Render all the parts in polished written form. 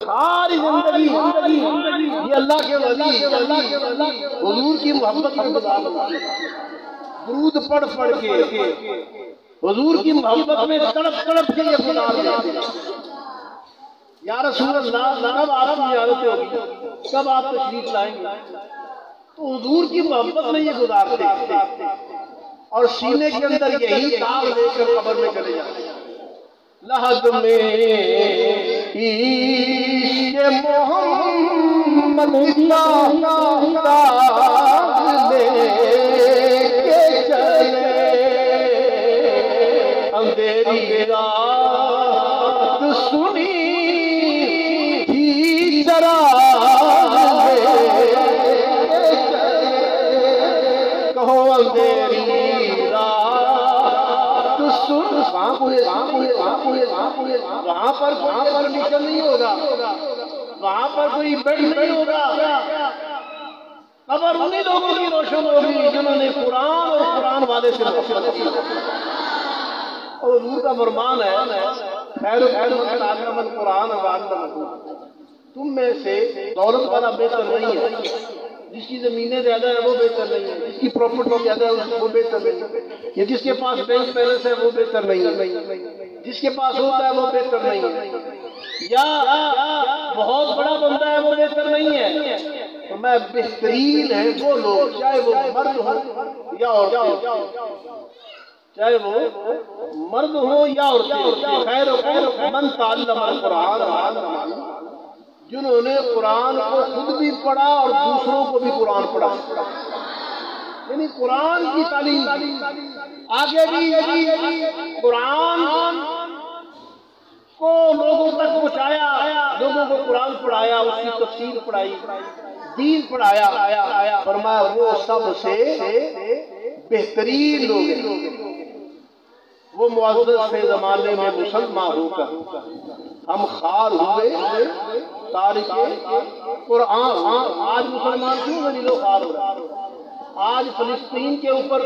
ساری زندگی یہ اللہ کے ولی حضور کی محبت میں گزار درود پڑھ کے حضور کی محبت میں تڑپ کے یہ گزار دیتے یا رسول اللہ کب آپ کی زیارت ہوگی، کب آپ تشریف لائیں گے؟ تو حضور کی محبت میں یہ گزارتے اور سینے کے اندر یہی تاب لے کر قبر میں چلے جاتے لحد میں عشق محمد کا تاب لے کے چلے اندھیری رات سنی تھی ذرا کہو اندھیری وہاں پر پرمیشن نہیں ہوگا، وہاں پر کوئی بیڈ نہیں ہوگا، قبر انہی لوگوں کی روشن ہوگی جنہوں نے قرآن اور قرآن والے سے محبت کی۔ اور حضور کا فرمان ہے خیر من تعلم القرآن وعلمہ، تم میں سے دولت والا بہتر نہیں ہے، جس کی زمینیں زیادہ ہیں وہ بہتر نہیں ہے، جس کی پراپرٹی زیادہ ہے وہ بہتر نہیں ہے، یا جس کے پاس بینک بیلنس ہے وہ بہتر نہیں ہے، جس کے پاس ہوتا ہے وہ بہتر نہیں ہے، یا بہت بڑا بندہ ہے وہ بہتر نہیں ہے۔ تو میں بہترین ہے وہ لوگ، چاہے وہ مرد ہو یا عورتیں، چاہے وہ مرد ہو یا عورتیں، خیر من تعلم القرآن، جنہوں نے قرآن کو خود بھی پڑھا اور دوسروں کو بھی قرآن پڑھا، یعنی قرآن کی تعلیم آگے بھی قرآن کو لوگوں تک پہنچایا، لوگوں کو قرآن پڑھایا، اس کی تفسیر پڑھائی، دین پڑھایا، فرمایا وہ سب سے بہترین لوگ ہیں۔ وہ معزز سے زمانے میں مسلمان ہو کر ہم خار ہوئے تارک قرآن، آج مسلمان کیوں ذلیل و خوار ہو رہا ہے؟ آج فلسطین کے اوپر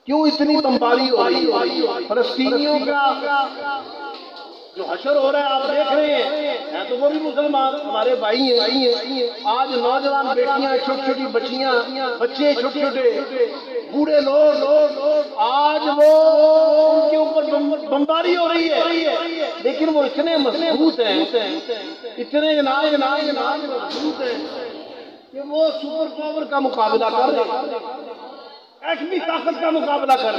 کیوں اتنی بمباری ہو رہی ہے؟ فلسطینیوں کا جو حشر ہو رہا ہے آپ دیکھ رہے ہیں تو وہ بھی مسلمان ہمارے بھائی ہیں۔ آج نوجوان بیٹیاں، چھوٹی چھوٹی بچیاں، بچے چھوٹے چھوٹے، بوڑھے لوگ، آج وہ ان کے اوپر بمباری ہو رہی ہے، لیکن وہ اتنے مضبوط ہیں، اتنے مضبوط ہیں کہ وہ سپر پاور کا مقابلہ کر رہے ہیں، ایٹمی طاقت کا مقابلہ کر،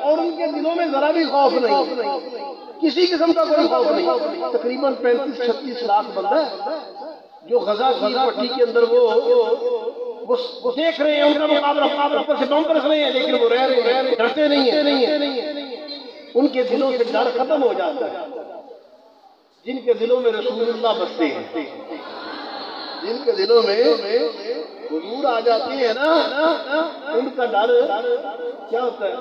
اور ان کے دلوں میں ذرا بھی خوف نہیں، کسی قسم کا کوئی خوف نہیں۔ تقریباً 35-36 لاکھ بندہ ہے جو غزہ کی پٹی کے اندر وہ دیکھ رہے ہیں، ان کا مقابلہ اوپر سے بم برس رہے ہیں، لیکن وہ رہ رہے ہیں، ڈرتے نہیں ہیں۔ ان کے دلوں سے ڈر ختم ہو جاتا ہے، جن کے دلوں میں رسول اللہ بستے ہیں، جن کے دلوں میں حضور آ جاتے ہیں نا، ان کا ڈر کیا ہوتا ہے؟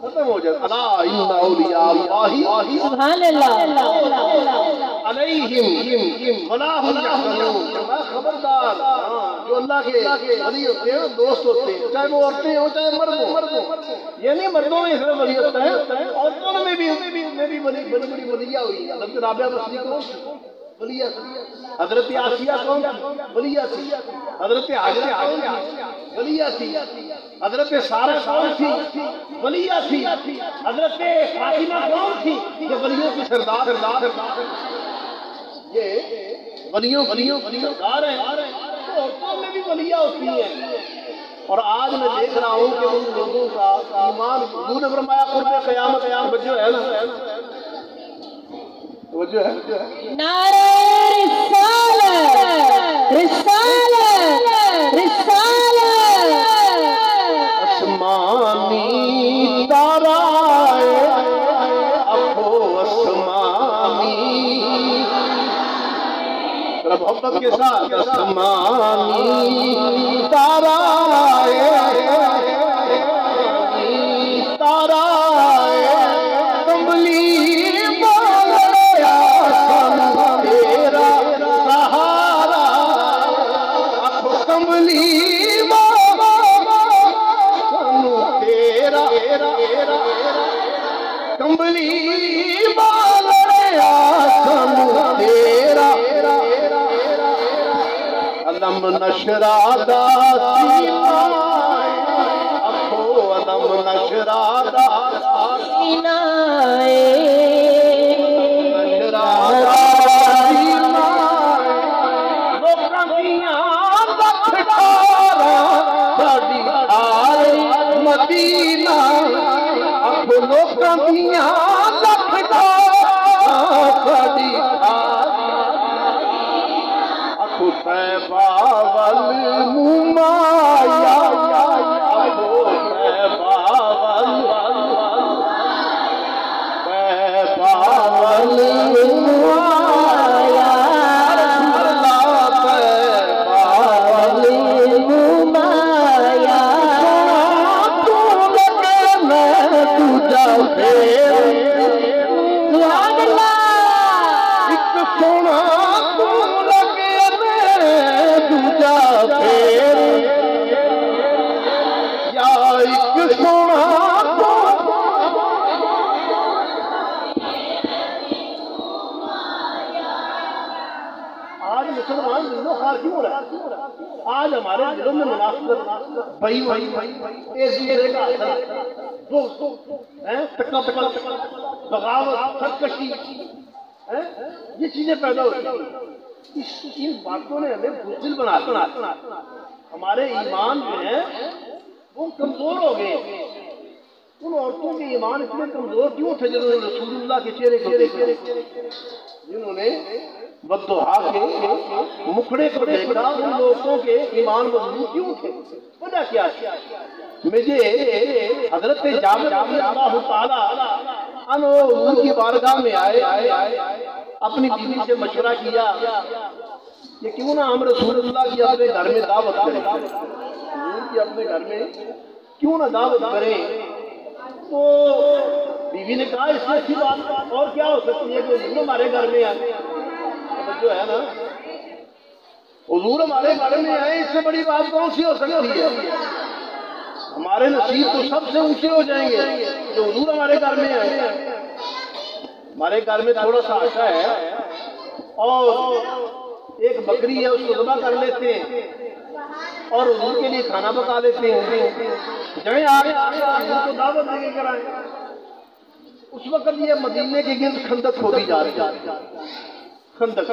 ختم ہو جاتا ہے۔ الا ان اولیاء اللہ سبحان اللہ علیہم ولا هم يحزنون، خبردار جو اللہ کے ولی ہوتے ہیں دوست ہوتے ہیں، چاہے وہ عورتیں ہوں چاہے مرد ہوں، یعنی مردوں میں صرف ولی ہوتا ہے، عورتوں میں بھی بڑی ولیہ ہوئی۔ حضرت رابعہ بصری کون ولیہ تھی؟ حضرت آسیہ کون تھی؟ ولیہ تھی۔ حضرت حاجرہ کون تھی؟ ولیہ تھی۔ حضرت سارہ کون تھی؟ ولیہ تھی۔ حضرت فاطمہ کون تھی؟ یہ ولیوں کی سردار، یہ ولیوں کی سردار ہیں، عورتوں میں بھی ولیہ ہوتی ہیں۔ اور آج میں دیکھ رہا ہوں کہ ان لوگوں کا ایمان، حضور نے فرمایا قرب قیامت وجہ ہے نا، وجہ ہے نعرہ رسالت، رسالت، رسالت، آسمانی تارا ابو آسمانی، ذرا محبت کے ساتھ، آسمانی تارا کمبلی بال علم نشرادا سینائے اکھو علم نشرادا سینائے نشرادا سینائے لوکاں دیاں لکھ ڈھارا ساڈی ٹھار مدینہ اکھو لوکاں دیاں لکھ ڈھارا ساڈی ٹھار اکھو طیبہ والممایا اکھو طیبہ والممایا اللہ طیبہ والممایا تو لگے میں تجھا پھر سبحان اللہ ایک سونا تو لگے میں تجھا پھر یا ایک سونا آج مسلمان دلوں خار کیوں ہو رہا ہے؟ آج ہمارے دلوں میں منافقت بھائی ایک دوسرے کا دوست ٹکا بغاوت سرکشی یہ چیزیں پیدا ہوتی ہیں. ان باتوں نے ہمیں بزدل بنا ہمارے ایمان جو ہیں وہ کمزور ہو گئے. ان عورتوں کے ایمان اتنے کمزور کیوں تھے جنہوں نے رسول اللہ کے چہرے کو دیکھا، جنہوں نے بددعا کے مکھڑے کو دیکھا، ان لوگوں کے ایمان مضبوط کیوں تھے؟ وجہ کیا ہے؟ مجھے حضرت جابر رضی اللہ تعالیٰ عنہ حضور کی بارگاہ میں آئے، اپنی بیوی سے مشورہ کیا کہ کیوں نہ ہم رسول اللہ کی اپنے گھر میں دعوت کریں، حضور کی اپنے گھر میں کیوں نہ دعوت کریں. تو بیوی نے کہا اس سے اچھی بات اور کیا ہو سکتی ہے کہ حضور ہمارے گھر میں آئے. جو ہے نا حضور ہمارے گھر میں آئے، اس سے بڑی بات کون سی ہو سکتی ہے؟ ہمارے نصیب تو سب سے اونچے ہو جائیں گے جو حضور ہمارے گھر میں آئے. ہمارے گھر میں تھوڑا سا آٹا ہے اور ایک بکری ہے، اس کو ذبح کر لیتے ہیں اور حضور کے لیے کھانا پکا لیتے ہیں. جائیں آگے حضور کو دعوت دے کے کرائیں. اس وقت یہ مدینے کے گرد خندق کھودی جا رہی ہے، خندق،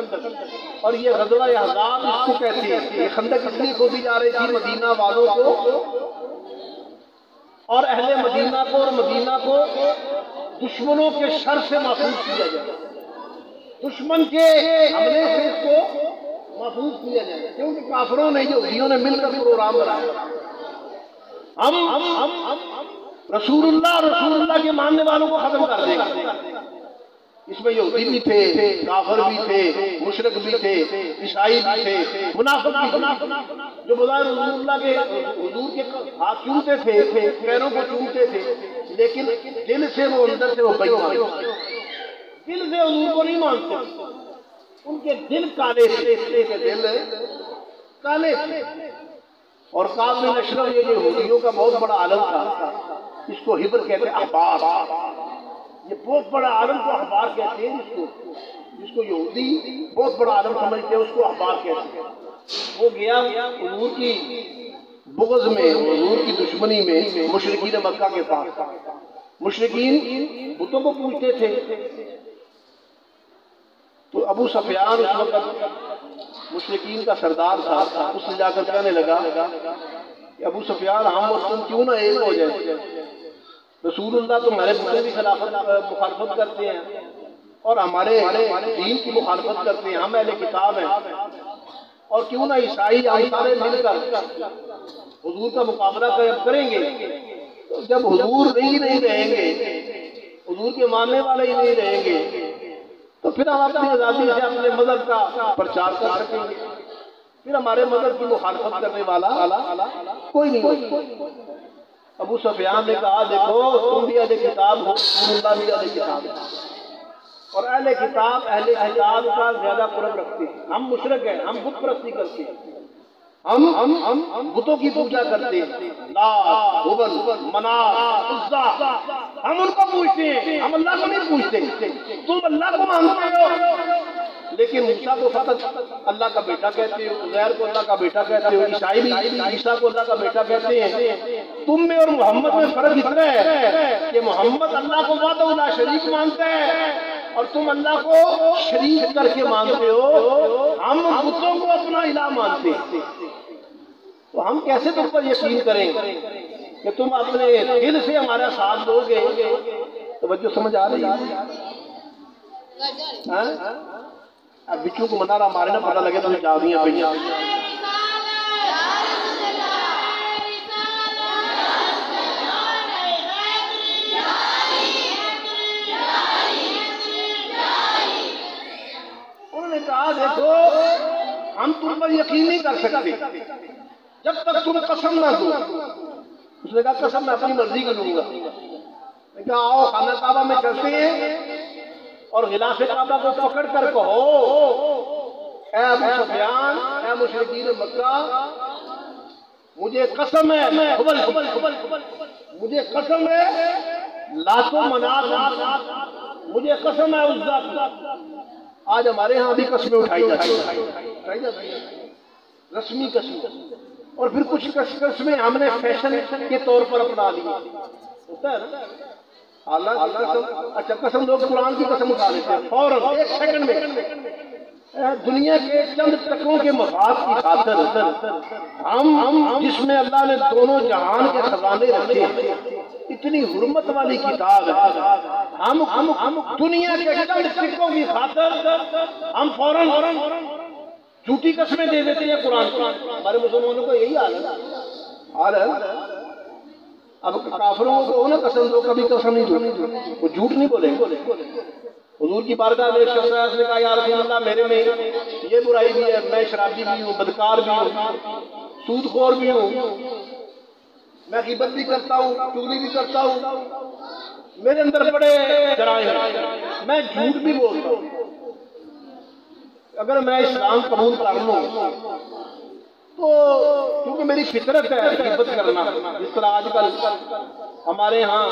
اور یہ غزوہ احزاب اس کو کہتے ہیں. یہ خندق اس لیے کھودی جا رہی تھی مدینہ والوں کو اور اہل مدینہ کو اور مدینہ کو دشمنوں کے شر سے محفوظ کیا جائے، دشمن کے حملے سے اس کو محفوظ کیا جائے. کیونکہ کافروں نے یہودیوں نے مل کر پروگرام بنایا ہم رسول اللہ کے ماننے والوں کو ختم کر دیں گے. اس میں یہودی بھی تھے، کافر بھی تھے، مشرک بھی تھے، عیسائی بھی تھے، منافق بھی تھے، جو بظاہر رسول اللہ کے حضور کے ہاتھ چومتے تھے، پیروں کو چومتے تھے، لیکن دل سے وہ اندر سے وہ بےایمان، دل سے حضور کو نہیں مانتے. ان کے دل کالے تھے، دل کالے تھے. اور کعب بن اشرف یہ یہودیوں کا بہت بڑا عالم تھا، اس کو ہبر کہتے ہیں، احبار. یہ بہت بڑا عالم کو احبار کہتے ہیں. جس کو یہودی بہت بڑا عالم سمجھتے ہیں اس کو احبار کہتے ہیں. وہ گیا حضور کی بغض میں، حضور کی دشمنی میں مشرکین مکہ کے پاس. مشرکین بتوں کو پوچھتے تھے. تو ابو سفیان اس وقت مشرکین کا سردار تھا، اس سے جا کر کہنے لگا کہ ابو سفیان ہم اور تم کیوں نہ ایک ہو جائے. رسول اللہ تمہارے بتوں کی مخالفت کرتے ہیں اور ہمارے دین کی مخالفت کرتے ہیں، ہم اہل کتاب ہیں، اور کیوں نہ عیسائی ہم سارے مل کر حضور کا مقابلہ کریں گے. جب حضور نہیں رہیں گے، حضور کے ماننے والے ہی نہیں رہیں گے، تو پھر ہم اپنی آزادی سے اپنے مذہب کا پرچار کر سکیں گے. پھر ہمارے مذہب کی مخالفت کرنے والا کوئی نہیں ہوگا. ابو سفیان نے کہا دیکھو تم بھی اہل کتاب ہو، رسول اللہ بھی اہل کتاب ہے، اور اہل کتاب کا زیادہ قرب رکھتے ہیں. ہم مشرک ہیں، ہم بت پرستی کرتے ہیں، ہم بتوں کی پوجا کرتے ہیں، لات، ہبل، منات، عزا، ہم ان کو پوجتے ہیں، ہم اللہ کو نہیں پوجتے. تم اللہ کو مانتے ہو، لیکن موسیٰ کو فقط اللہ کا بیٹا کہتے ہو، عزیر کو اللہ کا بیٹا کہتے ہو، عیسائی بھی عیسیٰ کو اللہ کا بیٹا کہتے ہیں۔ تم میں اور محمد میں فرق اتنا ہے کہ محمد اللہ کو وحدہ لا شریک مانتا ہے اور تم اللہ کو شریک کر کے مانتے ہو، ہم بتوں کو اپنا الہ مانتے ہیں۔ تو ہم کیسے تم پر یقین کریں کہ تم اپنے دل سے ہمارا ساتھ دو گے؟ توجہ سمجھ آ رہی ہے؟ اب بچوں کو منارا مارے نہ پتہ لگے تو جا دیا پہ انہوں نے کہا دیکھو ہم تم پر یقین نہیں کر سکتے جب تک تم قسم نہ دو۔ اس نے کہا قسم میں اپنی مرضی کا لوں گا۔ میں کہا آؤ خانہ کعبہ میں چلتے ہیں اور غلاف کعبہ کو پکڑ کر کہو اے ابو سفیان اے مشرکین مکہ مجھے قسم ہے مجھے قسم ہے لات و منات مجھے قسم ہے عزا کی۔ آج ہمارے ہاں بھی قسمیں اٹھائی جاتی ہیں رسمی قسم، اور پھر کچھ قسمیں ہم نے فیشن کے طور پر اپنا لی ہوتا ہے نا۔ اچھا قسم لوگ قرآن کی قسم اٹھا لیتے ہیں فوراً ایک سیکنڈ میں۔ دنیا کے چند ٹکوں کے مفاد کی خاطر ہم جس میں اللہ نے دونوں جہان کے خزانے رکھے ہیں، اتنی حرمت والی کتاب ہے، ہم دنیا کے چند ٹکوں کی خاطر ہم فوراً جھوٹی قسمیں دے دیتے ہیں قرآن کو۔ ہمارے مسلمانوں کا یہی حال ہے۔ اب کافروں کو نہ قسم دو، کبھی قسم نہیں دو، وہ جھوٹ نہیں بولے۔ حضور کی بارگاہ میں ایک شخص نے کہا یا رسول اللہ میرے میں یہ برائی بھی ہے، میں شرابی بھی ہوں، بدکار بھی ہوں، سود خور بھی ہوں، میں غیبت بھی کرتا ہوں، چغلی بھی کرتا ہوں، میرے اندر بڑے جرائم ہیں، میں جھوٹ بھی بولتا ہوں۔ اگر میں اسلام قبول کر لوں تو کیونکہ میری فطرت ہے غیبت کرنا، جس طرح آج کل ہمارے ہاں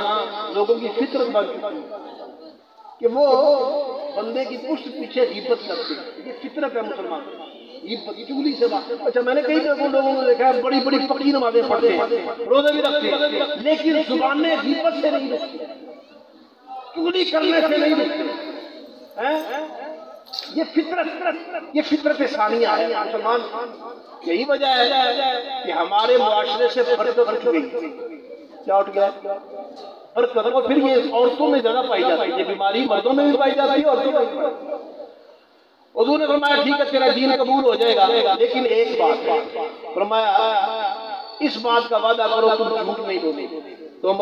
لوگوں کی فطرت بن چکی کہ وہ بندے کی پشت پیچھے غیبت کرتے ہیں، یہ فطرت ہے مسلمان چغلی سے بات۔ اچھا میں نے کئی لوگوں کو دیکھا ہے بڑی بڑی پکی نمازیں پڑھتے ہیں، روزے بھی رکھتے ہیں، لیکن زبانیں غیبت سے نہیں رکھتی، چغلی کرنے سے نہیں رکھتی۔ یہ فطرت ثانیہ ہے مسلمان۔ یہی وجہ ہے کہ ہمارے معاشرے سے برکت اٹھ گئی۔ کیا اٹھ گیا؟ برکت۔ اور پھر یہ عورتوں میں زیادہ پائی جاتی ہے، یہ بیماری مردوں میں بھی پائی جاتی ہے، عورتوں میں بھی۔ حضور نے فرمایا ٹھیک ہے تیرا دین قبول ہو جائے گا، لیکن ایک بات فرمایا اس بات کا وعدہ کرو تم جھوٹ نہیں بولے۔ تم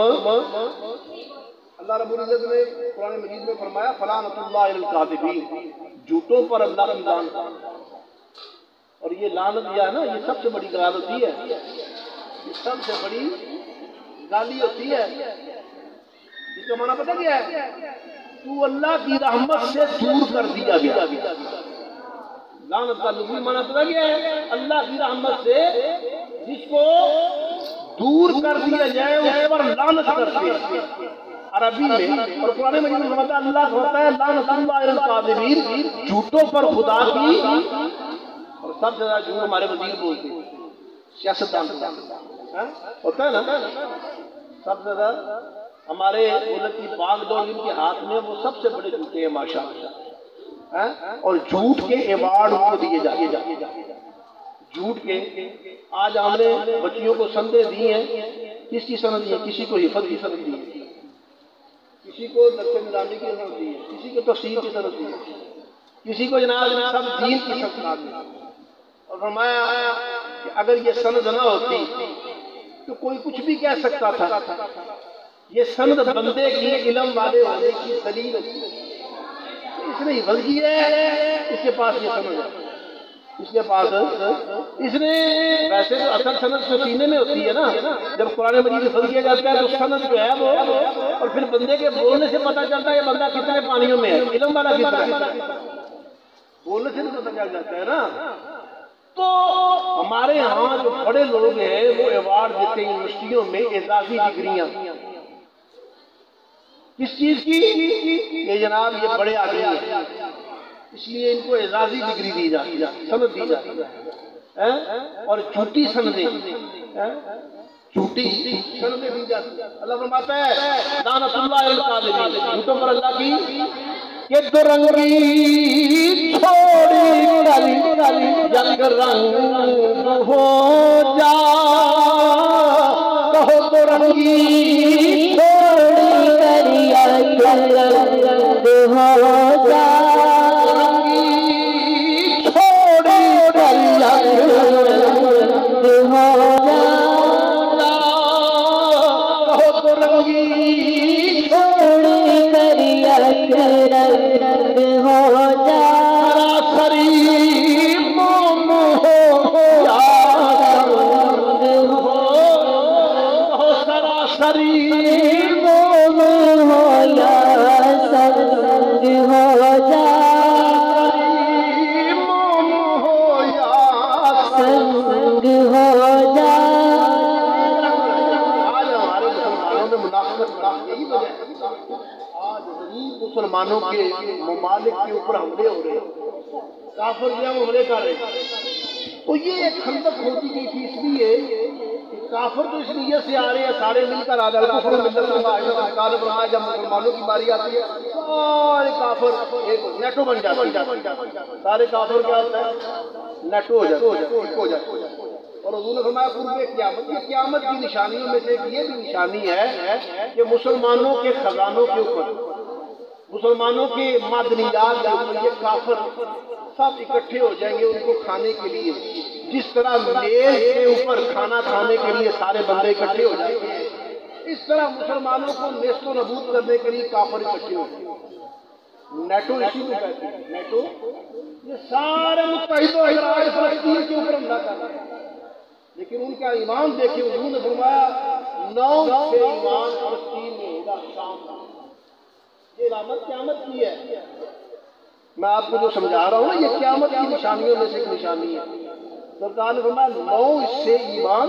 اللہ رب العزت نے قرآن مجید میں فرمایا فلعنۃ اللہ علی الکاذبین، جھوٹوں پر اللہ کی لعنت۔ اور یہ لعنت یہ ہے نا، یہ سب سے بڑی گال ہوتی ہے، یہ سب سے بڑی گالی ہوتی ہے۔ اس کا معنی پتہ کیا ہے؟ تو اللہ کی رحمت سے دور کر دیا گیا۔ لعنت کا لغوی معنی پتہ کیا ہے؟ اللہ کی رحمت سے جس کو دور کر دیا جائے اس پر لعنت کرتے ہیں عربی میں۔ اور قرآن مجید میں فرماتا ہے اللہ ہوتا ہے لعنت اللہ علی الکاذبین، جھوٹوں پر خدا کی۔ اور سب سے زیادہ جھوٹ ہمارے وزیر بولتے ہیں، سیاستدان ہوتا ہے نا، سب سے زیادہ ہمارے ملک کی باغ ڈور جن کے ہاتھ میں وہ سب سے بڑے جھوٹے ہیں ماشاءاللہ۔ اور جھوٹ کے ایوارڈ ان کو دیے جاتے ہیں، جھوٹ کے۔ آج ہم نے بچیوں کو سندیں دی ہیں، کس کی سند دی ہے؟ کسی کو حفظ کی سند دی ہے، کسی کو درس نظامی کی سند دی ہے، کسی کو تفسیر کی سند دی ہے، کسی کو جناب سب دین کی سند دی ہے۔ اور فرمایا کہ اگر یہ سند نہ ہوتی تو کوئی کچھ بھی کہہ سکتا تھا، یہ سند بندے کی علم والے ہونے کی دلیل ہوتی ہے۔ اس نے حفظ کی ہے، اس کے پاس یہ سند ہے، اس کے پاس اس نے ویسے تو اصل سند جو سینے میں ہوتی ہے نا، جب قرآن مجید حفظ کیا جاتا ہے تو سند جو ہے وہ، اور پھر بندے کے بولنے سے پتہ چلتا ہے یہ بندہ کتنے پانیوں میں ہے، علم والا کتنا ہے، بولنے سے پتہ چل جاتا ہے نا۔ تو ہمارے ہاں جو بڑے لوگ ہیں وہ ایوارڈ دیتے ہیں یونیورسٹیوں میں اعزازی ڈگریاں، کس چیز کی؟ کہ جناب یہ بڑے آدمی ہیں، اس لیے ان کو اعزازی ڈگری دی جاتی ہے، سند دی جاتی ہے، اور جھوٹی سندیں جھوٹی سندیں دی جاتی ہے۔ اللہ فرماتا ہے لعنت اللہ علی الکاذبین، جھوٹوں پر اللہ کی کہ درنگی چھوڑی کر جنگ رنگ ہو جا، کہو درنگی چھوڑی کر جنگ ہو جا، چھوڑی کر جنگ ہو جا، کہو درنگی چھوڑی کر جنگ ہو جا، سری موم ہو یا سنگ ہو، سراسری موم ہو یا سنگ ہو جا، موم ہو یا سنگ ہو جا۔ آج ہمارے مسلمانوں میں منافقت یہی وجہ ہے، آج غریب مسلمانوں کے ممالک کے اوپر حملے ہو رہے ہیں، کافر جو ہیں حملے کر رہے ہیں، تو یہ ایک خندق ہوتی گئی تھی، اس لیے کافر تو اس نیت سے آ رہے ہیں سارے مل کر آ جاتے ہیں، جب مسلمانوں کی باری آتی ہے سارے کافر ایک نیٹو بن جاتے ہیں، سارے کافر کیا ہوتا ہے نیٹو ہو جاتے ہیں۔ اور حضور نے فرمایا قرب قیامت، یہ قیامت کی نشانیوں میں سے یہ بھی نشانی ہے کہ مسلمانوں کے خزانوں کے اوپر، مسلمانوں کے معدنیات کے اوپر یہ کافر سب اکٹھے ہو جائیں گے ان کو کھانے کے لیے، جس طرح میز کے اوپر کھانا کھانے کے لیے سارے بندے اکٹھے ہو جائیں گے، اس طرح مسلمانوں کو نیست و نابود کرنے کے لیے کافر اکٹھے ہو جائیں گے۔ نیٹو اسی کو کہتے ہیں، نیٹو یہ سارے متحد و افراج فلسطین کے اوپر حملہ کر رہے ہیں، لیکن ان کا ایمان دیکھیں، حضور نے فرمایا 9 سے ایمان فلسطین میں ہوگا، شام کا۔ یہ علامت قیامت کی ہے، میں آپ کو جو سمجھا رہا ہوں نا یہ قیامت کی نشانیوں میں سے ایک نشانی ہے۔ سرکار نے فرمایا 9 سے ایمان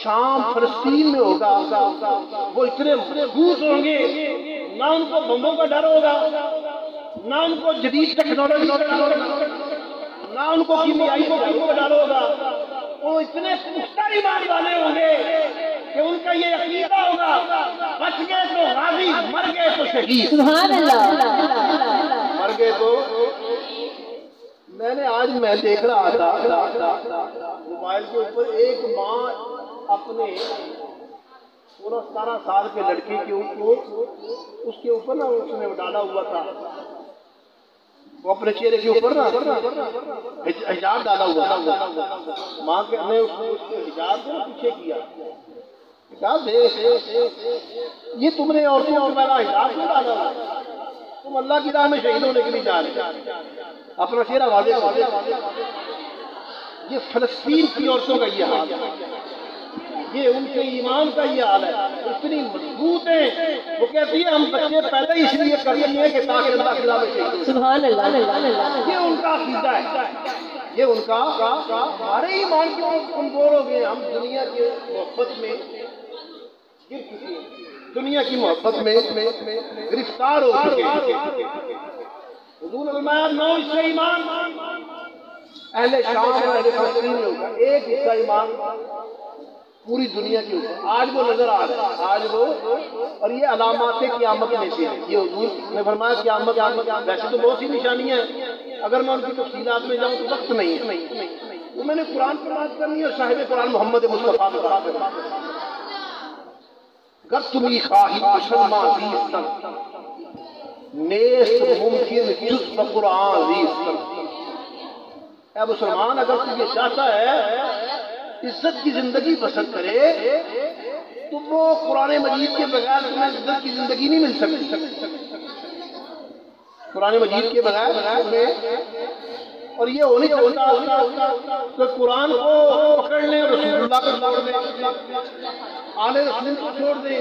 شام فلسطین میں ہوگا، وہ اتنے مضبوط ہوں گے نہ ان کو بمبوں کا ڈر ہوگا، نہ ان کو جدید ٹیکنالوجی کا ڈر ہوگا، نہ ان کو کیمیائی چیزوں کا ڈر ہوگا، وہ اتنے پختہ ایمان والے ہوں گے کہ ان کا یہ عقیدہ ہوگا بچ گئے تو غازی، مر گئے تو شہید۔ سبحان اللہ۔ مر گئے تو میں دیکھ رہا تھا موبائل کے اوپر ایک ماں اپنے 16-17 سال کے لڑکے کے اوپر، اس کے اوپر نا اس نے ڈالا ہوا تھا، وہ اپنے چہرے کے اوپر نا حجاب ڈالا ہوا تھا، ماں نے اس کے حجاب سے پیچھے کیا، حجاب یہ تم نے عورتوں اور میرا حجاب کیوں ڈالا ہوا، تم اللہ کی راہ میں شہید ہونے کے لیے جا رہے، اپنا چہرہ واضح۔ یہ فلسطین کی عورتوں کا یہ حال ہے، یہ ان کے ایمان کا یہ حال ہے، اتنی مضبوط ہیں، وہ کہتی ہے ہم بچے پہلے ہی اس لیے کرتے ہیں کہ تاکہ اللہ کی راہ میں شہید ہو۔ سبحان اللہ۔ یہ ان کا عقیدہ ہے، یہ ان کا، ہمارے ایمان کیوں کمزور ہو گئے، ہم دنیا کی محبت میں گر چکے ہیں، دنیا کی محبت میں گرفتار ہو چکے ہیں۔ حضور نے فرمایا 9 حصہ ایمان اہل شام اور اہل فلسطین میں ہوگا، ایک حصہ ایمان پوری دنیا کے اوپر۔ آج وہ نظر آ رہا ہے، آج وہ، اور یہ علامات قیامت میں سے ہے، یہ حضور نے فرمایا قیامت، ویسے تو بہت سی نشانیاں ہیں، اگر میں ان کی تفصیلات میں جاؤں تو وقت نہیں ہے، تو میں نے قرآن پر بات کرنی ہے اور صاحب قرآن محمد مصطفیٰ پر بات کرنی ہے۔ گر تمہیں خواہی مسلمان زیستن، نیست ممکن جز بقرآن زیستن، اے مسلمان اگر تم یہ چاہتا ہے عزت کی زندگی بسر کرے تو وہ قرآن مجید کے بغیر تمہیں عزت کی زندگی نہیں مل سکتی، قرآن مجید کے بغیر تمہیں، اور یہ ہونی چاہتا کہ قرآن کو پکڑ لیں، رسول اللہ کو چھوڑ دیں، آل رسول کو چھوڑ دیں،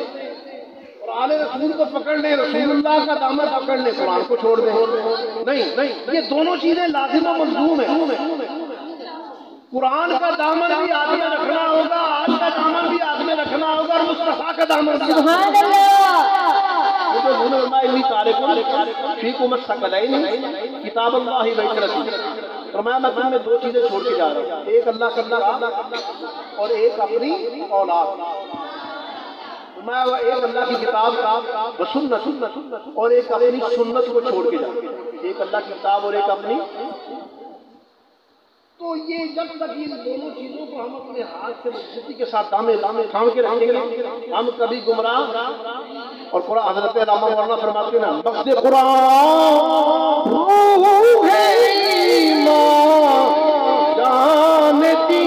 اور آل رسول کو پکڑ لیں، رسول اللہ کا دامن پکڑ لیں، قرآن کو چھوڑ دیں۔ نہیں، یہ دونوں چیزیں لازم و ملزوم ہیں۔ قرآن کا دامن بھی آدمی رکھنا ہوگا، آج کا دامن بھی آدمی رکھنا ہوگا، اور مصطفیٰ کا دامن بھی۔ سبحان اللہ۔ مجھے انہوں نے فرمایا انی تارک فیکم الثقلین کتاب اللہ و عترتی، فرمایا میں تم میں دو چیزیں چھوڑ کے جا رہا ہوں، ایک اللہ کا کتاب اور ایک اپنی اولاد۔ فرمایا ایک اللہ کی کتاب و سنت اور ایک اپنی سنت کو چھوڑ کے جا رہا ہوں، ایک اللہ کی کتاب اور ایک اپنی۔ تو یہ جب تک ان دونوں چیزوں کو ہم اپنے ہاتھ سے مضبوطی کے ساتھ تھام کے رکھیں گے ہم کبھی گمراہ۔ اور قرآن حضرت علامہ مولانا فرماتے ہیں بخش قرآن روح ایمان جانتی،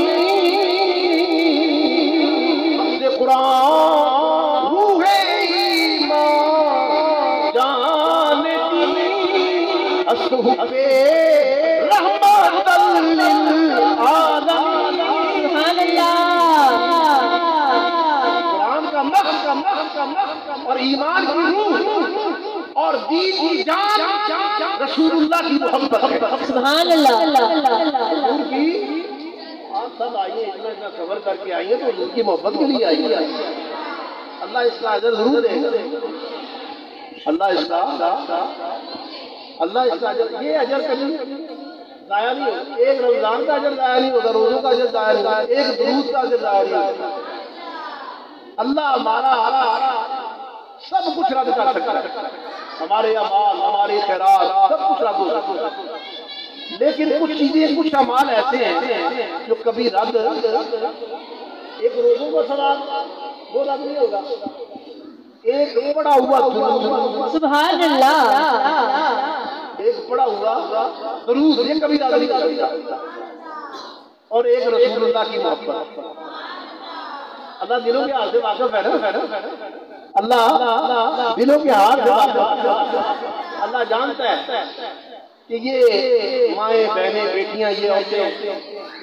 بخش قرآن روح ایمان جانتی، اصحب اور ایمان کی روح اور دین کی جان رسول اللہ کی محبت ہے۔ سبحان اللہ۔ حضور کی آپ سب آئیے اتنا صبر کر کے آئیے تو حضور کی محبت کے لیے آئیے، اللہ اس کا اجر ضرور دے گا، اللہ اس کا اجر، یہ اجر کبھی ضائع نہیں ہوگا، ایک رمضان کا اجر ضائع نہیں ہوگا، روزوں کا اجر ضائع نہیں ہوگا، ایک درود کا اجر ضائع نہیں ہوگا۔ اللہ ہمارا سب کچھ رد کر سکتا ہے، ہمارے اعمال ہمارے خیرات سب کچھ رد ہو سکتا ہے، لیکن کچھ چیزیں کچھ اعمال ایسے ہیں جو کبھی رد، ایک روزوں کا ثواب وہ رد نہیں ہوگا، ایک پڑا ہوا درود، سبحان اللہ، ایک پڑا ہوا درود یہ کبھی رد نہیں ہو سکتا، اور ایک رسول اللہ کی محبت۔ اللہ دلوں کے حال سے واقف ہے نا، اللہ دلوں کے حال سے واقف ہے، اللہ جانتا ہے کہ یہ مائیں بہنیں بیٹیاں یہ عورتیں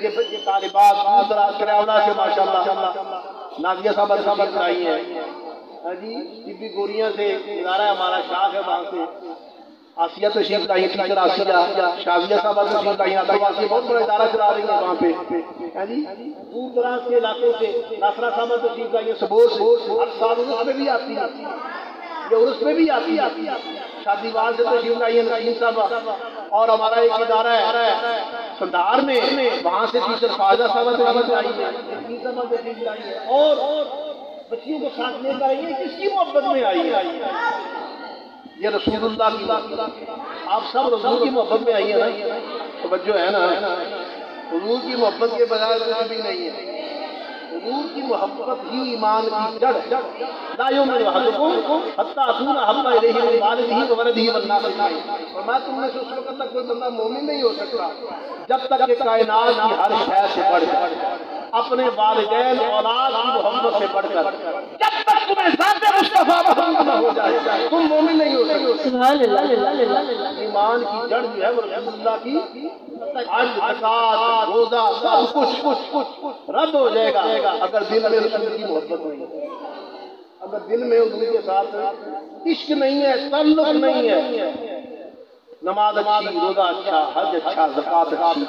یہ طالبات دور دراز کراولا سے ماشاءاللہ نازیہ صاحبہ آئی ہیں جی، طبی گوریاں سے ادارہ ہمارا شاخ ہے، وہاں سے آسیہ تشریف لائی، ٹیچر آسیہ، شازیہ صاحبہ تشریف لائی، بہت بڑا ادارہ چلا رہی ہیں وہاں پہ جی، دور دراز کے علاقوں سے ناصرہ صاحبہ تشریف لائی ہیں، سبور ہر سال عرس میں بھی آتی ہے، یہ عرس میں بھی آتی ہے، شادی وال سے تشریف لائی ہیں نسیم صاحبہ، اور ہمارا ایک ادارہ ہے سندھار میں، وہاں سے ٹیچر فاضہ صاحبہ تشریف لائی ہیں، نسیم صاحبہ تشریف لائی ہیں، اور بچیوں کو ساتھ لے کر آئی ہیں، کس کی محبت میں آئی ہے؟ یہ رسول اللہ کی، آپ سب رسول کی محبت میں آئی ہیں نا، توجہ ہے نا، حضور کی محبت کے بغیر کچھ بھی نہیں ہے، حضور کی محبت ہی ایمان کی جڑ ہے، لا یؤمن احدکم حتی اکون احب الیہ من والدہ وولدہ والناس اجمعین، فرمایا تم میں سے اس وقت تک کوئی بندہ مومن نہیں ہو سکتا جب تک کہ کائنات کی ہر شے سے بڑھ کر اپنے والدین اولاد کی محبت سے بڑھ کر جب تک تمہیں ذات مصطفیٰ محبت نہ ہو جائے تم مومن نہیں ہو سکتے۔ سبحان اللہ، ایمان کی جڑ جو ہے وہ رسول اللہ کی، حج زکات روزہ سب کچھ رد ہو جائے گا اگر دل میں رسول کی محبت نہیں ہے، اگر دل میں حضور کے ساتھ عشق نہیں ہے، تعلق نہیں ہے، نماز اچھی، روزہ اچھا، حج اچھا، زکات اچھی،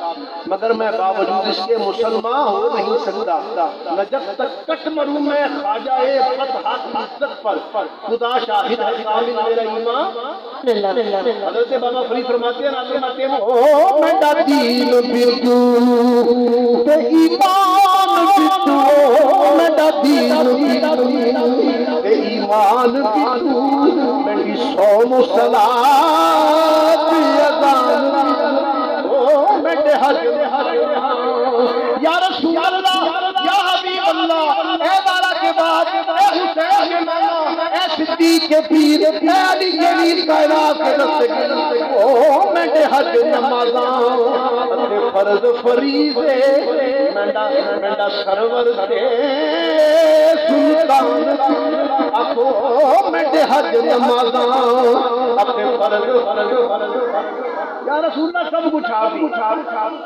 مگر میں باوجود اس کے مسلمان ہو نہیں سکتا، نہ جب تک کٹ مروں میں خواجہ فتح کی عزت پر، خدا شاہد ہے کامل میرا ایمان۔ حضرت بابا فرید فرماتے ہیں، فرماتے ہیں او میرا دین بتو تے ایمان بتو، میرا دین تے ایمان بتو، میری صوم و صلاۃ یا رسول اللہ یا حبیب اللہ، اے دارا کے بعد اے حسین کے مولا، اے صدیق کے پیر، اے علی کے ویر، کائنات کے رستے او میرے حج نمازاں اتے فرض فریضے، میرا سرور تے سلطان آخو میرے حج نمازاں اتے فرض یا رسول اللہ سب کچھ آپ ہی۔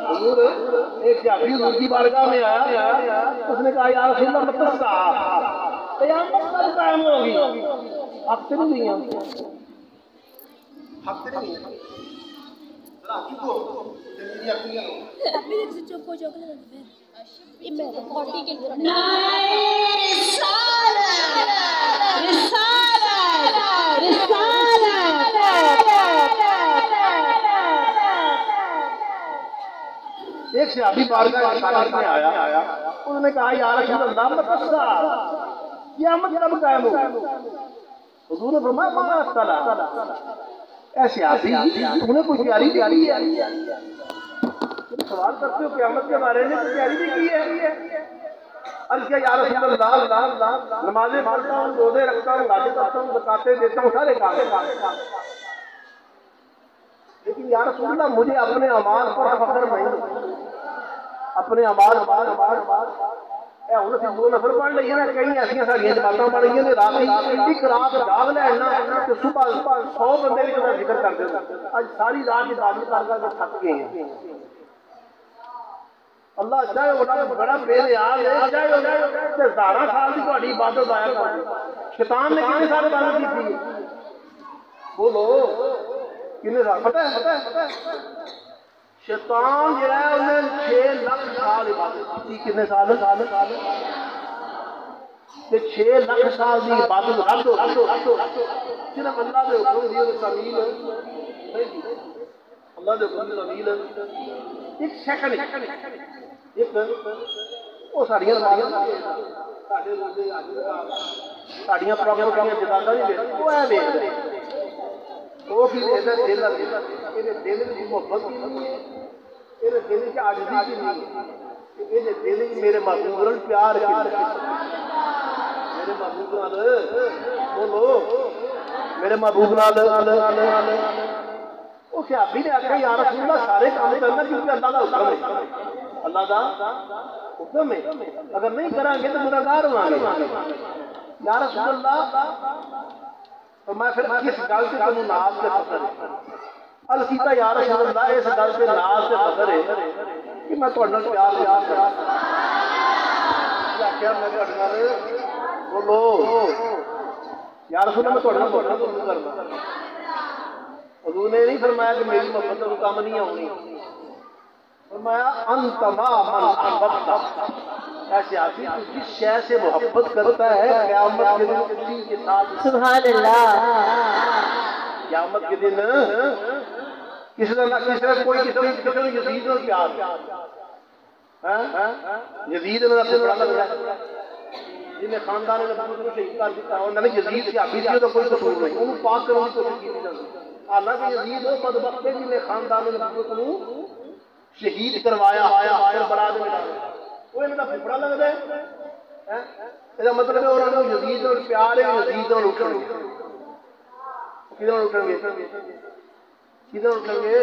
حضور ایک صحابی حضور کی بارگاہ میں آیا، اس نے کہا یا رسول اللہ مطلب کہا قیامت کب قائم ہوگی؟ ہفتے نہیں ہیں، ہفتے نہیں ہیں، چپ ہو جاؤ۔ رسالت ایک صحابی بارگاہ رسالت میں آیا، انہوں نے کہا یا رسول اللہ متى قیامت کب قائم ہوگی؟ حضور نے فرمایا ما الصلاۃ، اے صحابی تم نے کوئی تیاری نہیں کی ہے؟ سوال کرتے ہو قیامت کے بارے میں، تیاری نہیں کی ہے؟ عرض کیا یا رسول اللہ نمازیں پڑھتا ہوں، روزے رکھتا ہوں، حج کرتا ہوں، زکاتیں دیتا ہوں، سارے کام، لیکن یا رسول اللہ مجھے اپنے اعمال پر فخر نہیں، اپنے اعمال ہوں دو نفر پڑھ لئیے نا، کئی ایسی ساڑیاں جماعتیں پڑھ گئی نے رات ایک رات جاگ لینا کہ صبح 100 بندے بھی تمہیں ذکر کر دیں، آج ساری رات عبادت کر کے تھک گئے ہیں۔ اللہ چاہے وہ بڑا بے نیاز ہے، چاہے وہ 1000 سال کی تہاڈی عبادت آیا کر، شیطان نے کتنے سال عبادت کی تھی؟ بولو کتنے سال؟ پتہ ہے شیطان جو ہے انہیں 6 لاکھ سال عبادت کی، کتنے سال؟ کہ 6 لاکھ سال کی عبادت رد صرف اللہ دے حکم دی تعمیل نہیں، اللہ دے حکم دی تعمیل ایک سیکنڈ ایک وہ ساڑیاں پراپرٹیاں جدادہ نہیں دے وہ ہے دے وہ بھی دے دل یہ دل کی محبت کی نہیں ہے، یہ دل کی عاجزی کی نہیں ہے، یہ دل کی میرے محبوب نال پیار کی، میرے محبوب نال بولو میرے محبوب نال وہ صحابی نے آخیا یا رسول اللہ سارے کام کرنا کیونکہ اللہ کا حکم ہے، اللہ کا حکم ہے، اگر نہیں کریں گے تو گنہگار ہوں گے یا رسول اللہ۔ تو میں پھر کس گل سے تمہیں ناز سے فخر ہے؟ عرض کیتا یا رسول اللہ اس گل سے ناز سے فخر ہے کہ میں تہاڈے نال پیار کردا، آخیا میں تہاڈے نال بولو یا رسول اللہ میں تہاڈے نال کرنا۔ حضور نے نہیں فرمایا کہ میری محبت کو کام نہیں آنی، فرمایا انت ما من احببت، ایسے آدمی جس شے سے محبت کرتا ہے قیامت کے دن اسی کے ساتھ، سبحان اللہ، قیامت کے دن کسی طرح کوئی کسی یزید نال پیار، یزید نے بڑا لگ رہا ہے جنہیں خاندان نے نبوت کو شہید کر دیتا، انہوں نے یزید سے آبی کا کوئی قصور نہیں، انہوں پاک کرنے کی کوشش کی جاتی، حالانکہ یزید وہ بدبخت ہے جنہیں خاندان نے نبوت کو شہید کروایا پھر برات میں ڈالا، وہ انہوں کا پھپڑا لگتا ہے، یہ مطلب ہے انہوں نے یزید اور پیار ہے، یزید اور اٹھن گے، کدھر اٹھن گے کدھر اٹھن گے؟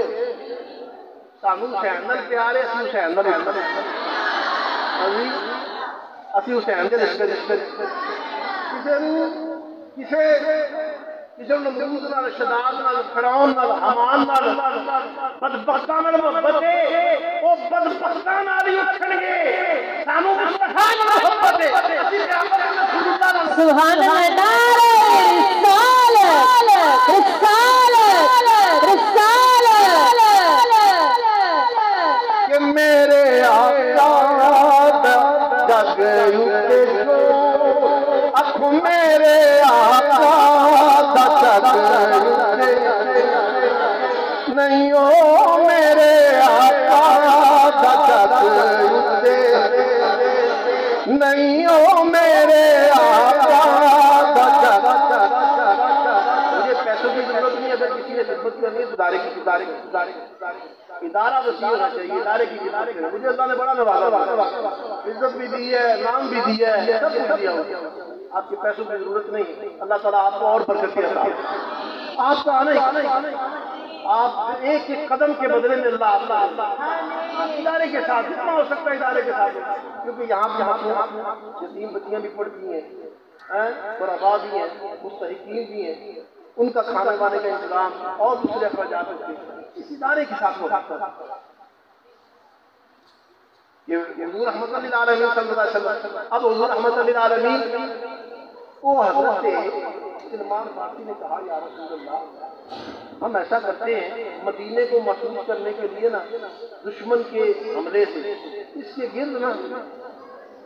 سانو حسین نال پیار ہے، اسی حسین نال اٹھن گے، اسی حسین کے رشتے کسی نمرود نال، شداد نال، فرعون نال، حامان نال، بدبختاں نال محبت ہے، وہ بدبختاں نال ہی اٹھن گے، سانو مصطفیٰ نال محبت ہے، اسی پیغمبر رسول اللہ نال۔ سبحان اللہ، نعرہ رسالت رسالت رسالت کہ میرے آقا جگ اٹھے جو اکھ میرے آقا جگ اٹھے نہیں ہو میرے آقا جگ اٹھے نہیں ہو میرے آقا جگ۔ مجھے پیسوں کی ضرورت نہیں، اگر کسی نے خدمت کرنی ہے تو ادارہ وسیع ہونا چاہیے، ادارے کی خدمت کریں، مجھے اللہ نے بڑا نوازا، عزت بھی دی ہے، نام بھی دی ہے، سب کچھ دیا ہوگا، آپ کے پیسوں کی ضرورت نہیں، اللہ تعالیٰ آپ کو اور برکت عطا کرے، آپ کا آنا ہی آپ ایک ایک قدم کے بدلے میں اللہ آپ کا ادارے کے ساتھ جتنا ہو سکتا ہے ادارے کے ساتھ، کیونکہ یہاں پہ یتیم بچیاں بھی پڑھتی ہیں اور آباد بھی ہیں، مستحقین بھی ہیں، ان کا کھانا کھانے کا انتظام اور دوسرے اخراجات ہوتے ہیں، اس ادارے کے ساتھ ہو سکتا ہے۔ یہ حضور رحمت اللہ علیہ صلی اللہ علیہ وسلم، اب حضور رحمت اللہ علیہ وہ حضرت سلمان فارسی نے کہا یا رسول اللہ ہم ایسا کرتے ہیں مدینے کو محفوظ کرنے کے لیے نا دشمن کے حملے سے اس کے گرد نا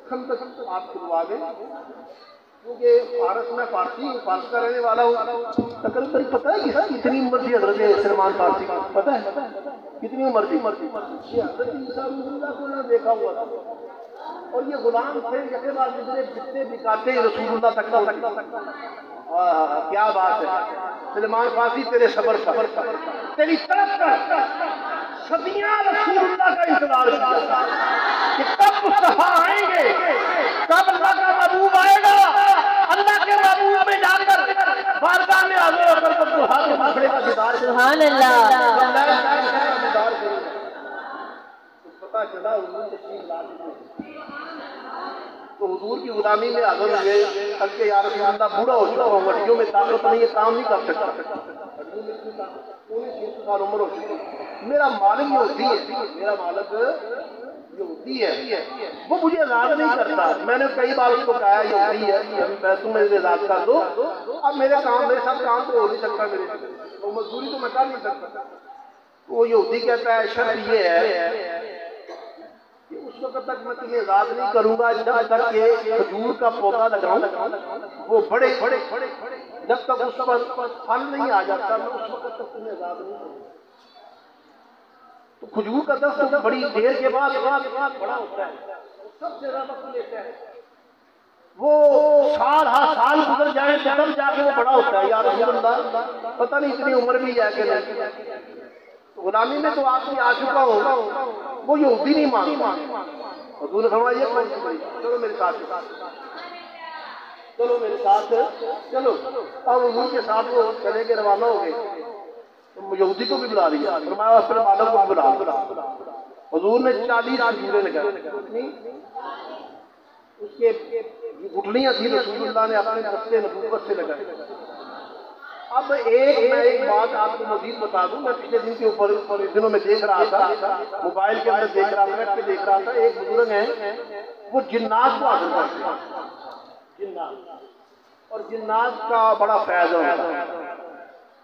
خندق آپ کھلوا دیں، کیونکہ فارس میں فارسی ہوں، فارس کا رہنے والا ہوں. تقریباً پتہ ہے کتنی عمر تھی حضرت سلمان فارسی کی؟ پتہ ہے کتنی عمر تھی؟ یہ حضرت عیسیٰ علیہ السلام کو انہوں نے دیکھا ہوا تھا، اور یہ غلام تھے یقے بعد جتنے بکتے بکاتے رسول اللہ تک پہنچتے. کیا بات ہے سلمان فارسی، تیرے صبر پر، تیری طرف پر صدیاں رسول اللہ کا انتظار کیا کہ کب مصطفیٰ آئیں گے، کب اللہ کا محبوب آئے گا. اللہ کے محبوب میں جا کر بارگاہ میں حاضر ہو کر تو ہاتھ پکڑے کا دیدار. سبحان اللہ. دیدار کرو. پتہ چلا حضور تشریف لا چکے، تو حضور کی غلامی میں حاضر ہوئے. کہ یا رسول اللہ بوڑھا ہو چکا ہوں، ہڈیوں میں طاقت نہیں، یہ کام نہیں کر سکتا. ہڈیوں میں اتنی طاقت، 60 سال عمر ہو چکی. میرا مالک یہودی ہے، میرا مالک یہودی ہے، وہ مجھے آزاد نہیں کرتا. میں نے کئی بار اس کو کہا یہودی ہے، میں تم مجھے آزاد کر دو. اب میرے ساتھ کام تو ہو نہیں سکتا، میرے وہ مزدوری تو میں کر نہیں سکتا. وہ یہودی کہتا ہے شرط یہ ہے کہ اس وقت تک میں تمہیں آزاد نہیں کروں گا جب تک کہ کھجور کا پودا لگاؤں وہ بڑے جب تک اس پر پھل نہیں آ جاتا میں اس وقت تک تمہیں آزاد نہیں کروں گا. تو کھجور کا درخت بڑی دیر کے بعد بڑا ہوتا ہے، سب سے زیادہ پھل لیتا ہے. وہ سال سال گزر جائیں تب جا کے وہ بڑا ہوتا ہے. یا رسول اللہ پتہ نہیں اتنی عمر بھی ہے کہ نہیں. غلامی میں تو آپ کی آ چکا ہوں، وہ یہودی نہیں مانتا. حضور نے فرمایا چلو میرے ساتھ، چلو میرے ساتھ چلو. اب حضور کے ساتھ وہ چلے کے روانہ ہو گئے. یہودی کو بھی بلا لیا، فرمایا اپنے مالک کو بلا. حضور نے 40 کھجوریں لگائی، اس کے گٹھلیاں تھیں رسول اللہ نے اپنے دستے نبوت سے لگائی. اب ایک بات آپ کو مزید بتا دوں. میں پچھلے دن کے اوپر دنوں میں دیکھ رہا تھا، موبائل کے اندر دیکھ رہا تھا، نیٹ پہ دیکھ رہا تھا. ایک بزرگ ہیں وہ جنات کو حاضر کرتے ہیں، جنات، اور جنات کا بڑا فیض ہوتا ہے.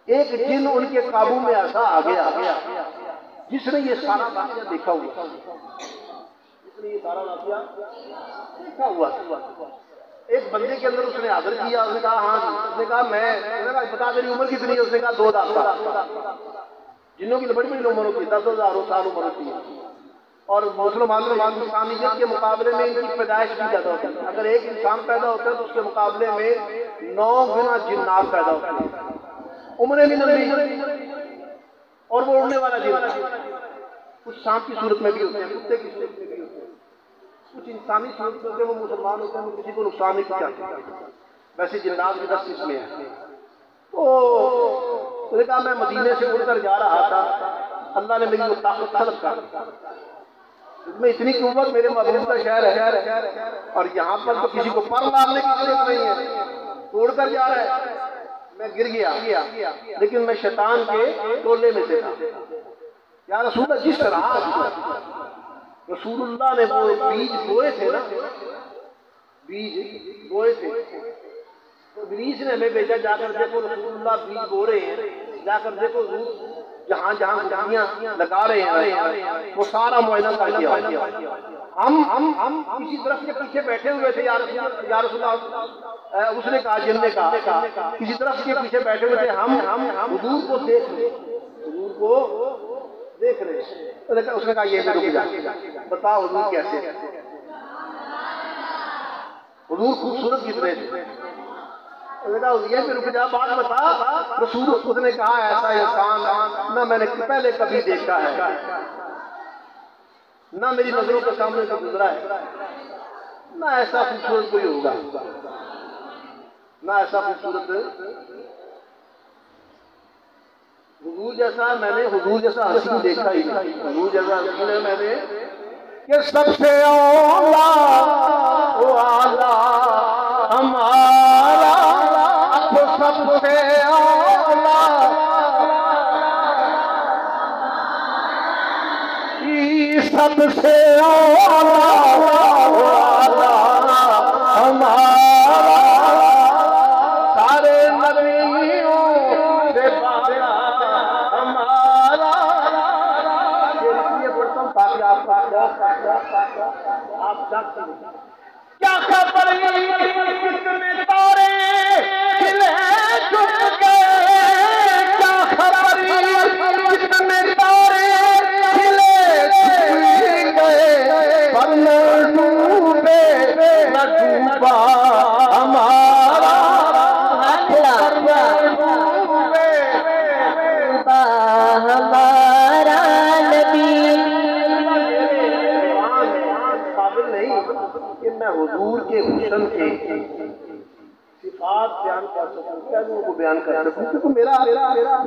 ایک جن ان کے قابو میں ایسا آ گیا جس نے یہ سارا واقعہ دیکھا ہوا، جس نے یہ سارا واقعہ دیکھا ہوا. ایک بندے کے اندر اس نے حاضر کیا. اس نے کہا ہاں جی. اس نے کہا میں بتا تیری عمر کتنی ہے؟ اس نے کہا 2000 سال. جنوں کی بڑی بڑی عمر ہوتی ہے، 10,000 سال عمر ہوتی ہے. اور انسانیت کے مقابلے میں ان کی پیدائش بھی زیادہ ہوتی ہے. اگر ایک انسان پیدا ہوتا ہے تو اس کے مقابلے میں 9 گنا جنات پیدا ہوتے ہیں. عمریں بھی لمبی، اور وہ اڑنے والا جن کچھ سانپ کی صورت میں بھی ہوتے ہیں، کتے کی صورت میں بھی ہوتے ہیں، کچھ انسانی صورت میں ہوتے ہیں. وہ مسلمان ہوتے ہیں، وہ کسی کو نقصان نہیں پہنچاتے. ویسے جنات کی 10 قسمیں ہیں. تو اس نے کہا میں مدینے سے اڑ کر جا رہا تھا، اللہ نے میری وہ طاقت طلب کر میں اتنی قوت، میرے محبوب کا شہر ہے اور یہاں پر تو کسی کو پر مارنے کی ضرورت نہیں ہے. اڑ کر جا رہا ہے. میں گر گیا، لیکن میں شیطان کے ٹولے میں سے تھا. یا رسول اللہ جس طرح رسول اللہ نے وہ بیج بوئے تھے نا، بیج بوئے تھے، تو ابلیس نے ہمیں بھیجا جا کر دیکھو رسول اللہ بیج بو رہے ہیں، جا کر دیکھو جہاں جہاں گٹھلیاں لگا رہے ہیں وہ سارا معائنہ کر دیا. ہم کسی طرف کے پیچھے بیٹھے ہوئے تھے. یا رسول اللہ، اس نے کہا، جن نے کہا کسی طرف کے پیچھے بیٹھے ہوئے تھے، ہم حضور کو دیکھ رہے، حضور کو دیکھ رہے. اس نے کہا یہ بھی رک جا، بتا حضور کیسے؟ حضور خوبصورت کتنے تھے؟ اس نے کہا یہ بھی رک جا، بات بتا. رسول اس نے کہا ایسا انسان نہ میں نے پہلے کبھی دیکھا ہے، نہ میری نظروں کے سامنے سے گزرا ہے، نہ ایسا خوبصورت کوئی ہوگا، نہ ایسا خوبصورت حضور جیسا. میں نے حضور جیسا حسین دیکھا ہی نہیں. حضور جیسا حسین ہے میں نے کہ سب سے اولا وہ اعلیٰ ہمارا، اب سب سے اولا سب سے اولا وہ اعلیٰ ہمارا، سارے نبیوں سے بالا ہمارا. یہ اس لیے پڑھتا ہوں تاکہ آپ کیا خبر کتنے حضور کے حسن کے صفات بیان کر سکوں، کیا لوگوں کو بیان کر سکوں، کیونکہ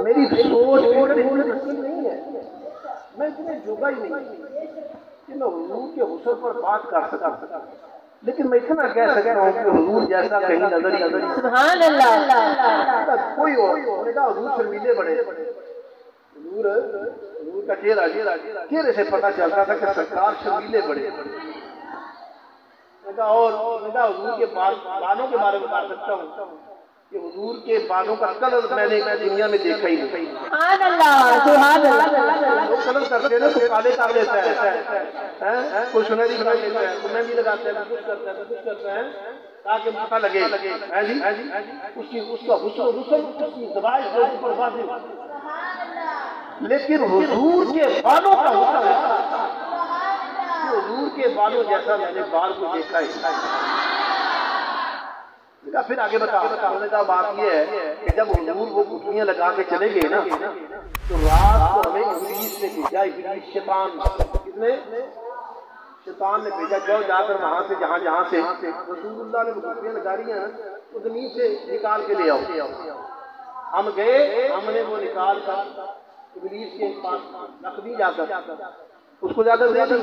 میری سوچ نہیں ہے، میں اتنے جوگا ہی نہیں کہ میں حضور کے حسن پر بات کر سکتا، لیکن میں اتنا کہہ سکتا ہوں کہ حضور جیسا کہیں نظر ہی نظر سبحان اللہ کوئی اور حضور سے ملے بڑے حضور کا چہرے سے پتہ چلتا تھا کہ سرکار شرمیلے بڑے اور حضور کے بالوں کے بارے میں بتا سکتا ہوں کہ حضور کے بالوں کا کلر میں نے دنیا میں دیکھا ہی نہیں۔ سبحان اللہ سبحان اللہ لوگ کلر کرتے ہیں تو کالے کر لیتا ہے، کوئی سنہری بنا لیتا ہے، کوئی مہندی لگاتے ہیں، کچھ کرتے ہیں تاکہ پتہ لگے اس کا حسن اس کی زبان سے اوپر واضح، لیکن حضور کے بالوں کا حسن، حضور کے بالوں جیسا میں نے بال کو دیکھا ہی۔ پھر آگے انہوں نے کہا بات یہ ہے کہ جب حضور وہ گٹھلیاں لگا کے چلے گئے نا تو رات کو ہمیں ابلیس نے بھیجا، ابلیس شیطان نے بھیجا، جاؤ جا کر وہاں سے جہاں سے رسول اللہ نے وہ گٹھلیاں لگا رہی ہیں وہ زمین سے نکال کے لے آؤ۔ ہم گئے، ہم نے وہ نکال کر ابلیس کے پاس رکھ دی، جا کر اس کو جا کر دے دیں۔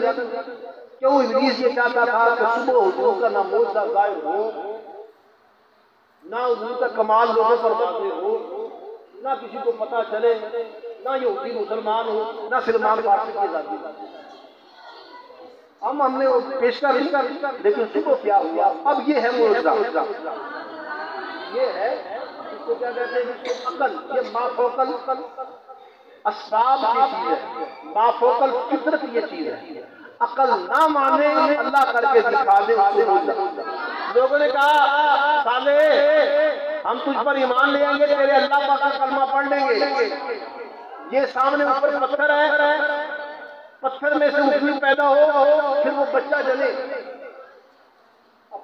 کیوں؟ ابلیس یہ چاہتا تھا کہ صبح حضور کا نہ معجزہ ظاہر ہو، نہ حضور کا کمال لوگوں پر واضح ہو، نہ کسی کو پتہ چلے، نہ یہودی مسلمان ہو، نہ سلمان فارسی کی ذاتی۔ ہم نے وہ پیش کر، لیکن صبح کیا ہوا؟ اب یہ ہے معجزہ، یہ ہے اس کو کیا کہتے ہیں؟ عقل، یہ مافوقل اسباب کی چیز ہے، مافوقل فطرت یہ چیز ہے۔ عقل نہ مانے اللہ کر کے دکھا دے اس کو معجزہ۔ لوگوں نے کہا صالح ہم تجھ پر ایمان لے آئیں گے، تیرے اللہ پاک کا کلمہ پڑھ لیں گے، یہ سامنے اوپر پتھر ہے، پتھر میں سے اٹھنی پیدا ہو پھر وہ بچہ جنے،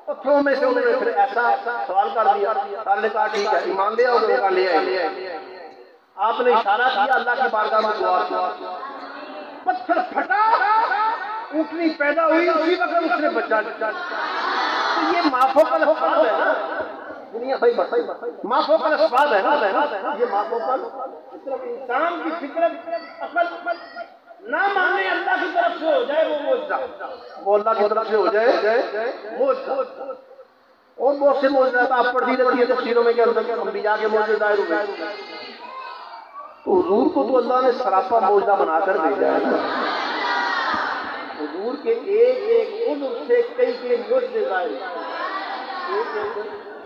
پتھروں میں سے انہوں نے پھر ایسا سوال کر دیا۔ صالح نے کہا ٹھیک ہے ایمان لے آؤ، کہا لے آئے۔ آپ نے اشارہ کیا، اللہ کی بارگاہ میں دعا کی، پتھر پھٹا، اونٹنی پیدا ہوئی، اسی وقت اس نے بچہ دیا۔ تو یہ مافوقل اسباب ہے نا دنیا بھائی، مافوقل اسباب ہے نا، یہ مافوقل انسان کی فطرت عقل نہ مانے اللہ کی طرف سے ہو جائے وہ معجزہ، وہ اللہ کی طرف سے ہو جائے معجزہ۔ اور بہت سے معجزات آپ پڑھتی رہتی ہے تفسیروں میں کہ انبیاء کے معجزے ظاہر ہوئے، تو حضور کو تو اللہ نے سراپا معجزہ بنا کر بھیجا ہے نا۔ حضور کے ایک عضو سے کئی معجزے ظاہر،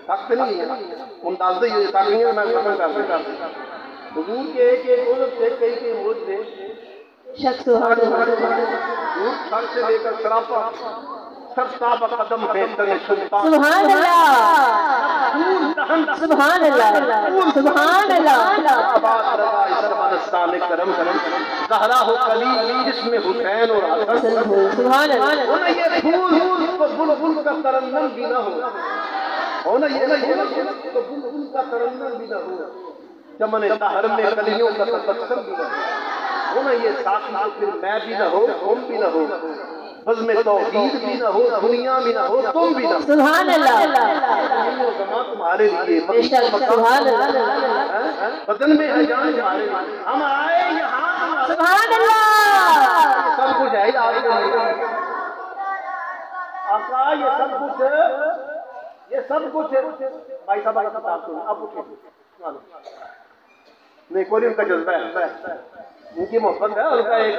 سخت نہیں ہے اندازہ ہی سخت نہیں ہے، میں ختم کرتا ہوں۔ حضور کے ایک عضو سے کئی معجزے، شخص سر سے لے کر سراپا، سر تاب قدم بہتر سلطان، سبحان اللہ سبحان اللہ سبحان اللہ، آباد رضا سرمنستان کرم زہرا ہو کلی جس میں حسین اور حسن، سبحان اللہ۔ ہونا یہ پھول تو بلبل کا ترنم بھی نہ ہو، ہونا یہ تو بلبل کا ترنم بھی نہ ہو، چمن طاہر میں کلیوں کا تبسم بھی نہ ہو، ہونا یہ ساتھی تو پھر میں بھی نہ ہو، تم بھی نہ ہو، بزم توحید بھی نہ ہو، دنیا بھی نہ ہو، تم بھی نہ ہو، سبحان اللہ زمان تمہارے لیے، سبحان اللہ بدن میں ہے جان تمہارے لیے، ہم آئے یہاں سبحان اللہ، سب کچھ ہے آپ کے لیے آقا، یہ سب کچھ بھائی صاحب آپ سنیں، اب اٹھیں نہیں کوئی ان کا جذبہ ہے، ان کی محبت ہے، ان کا ایک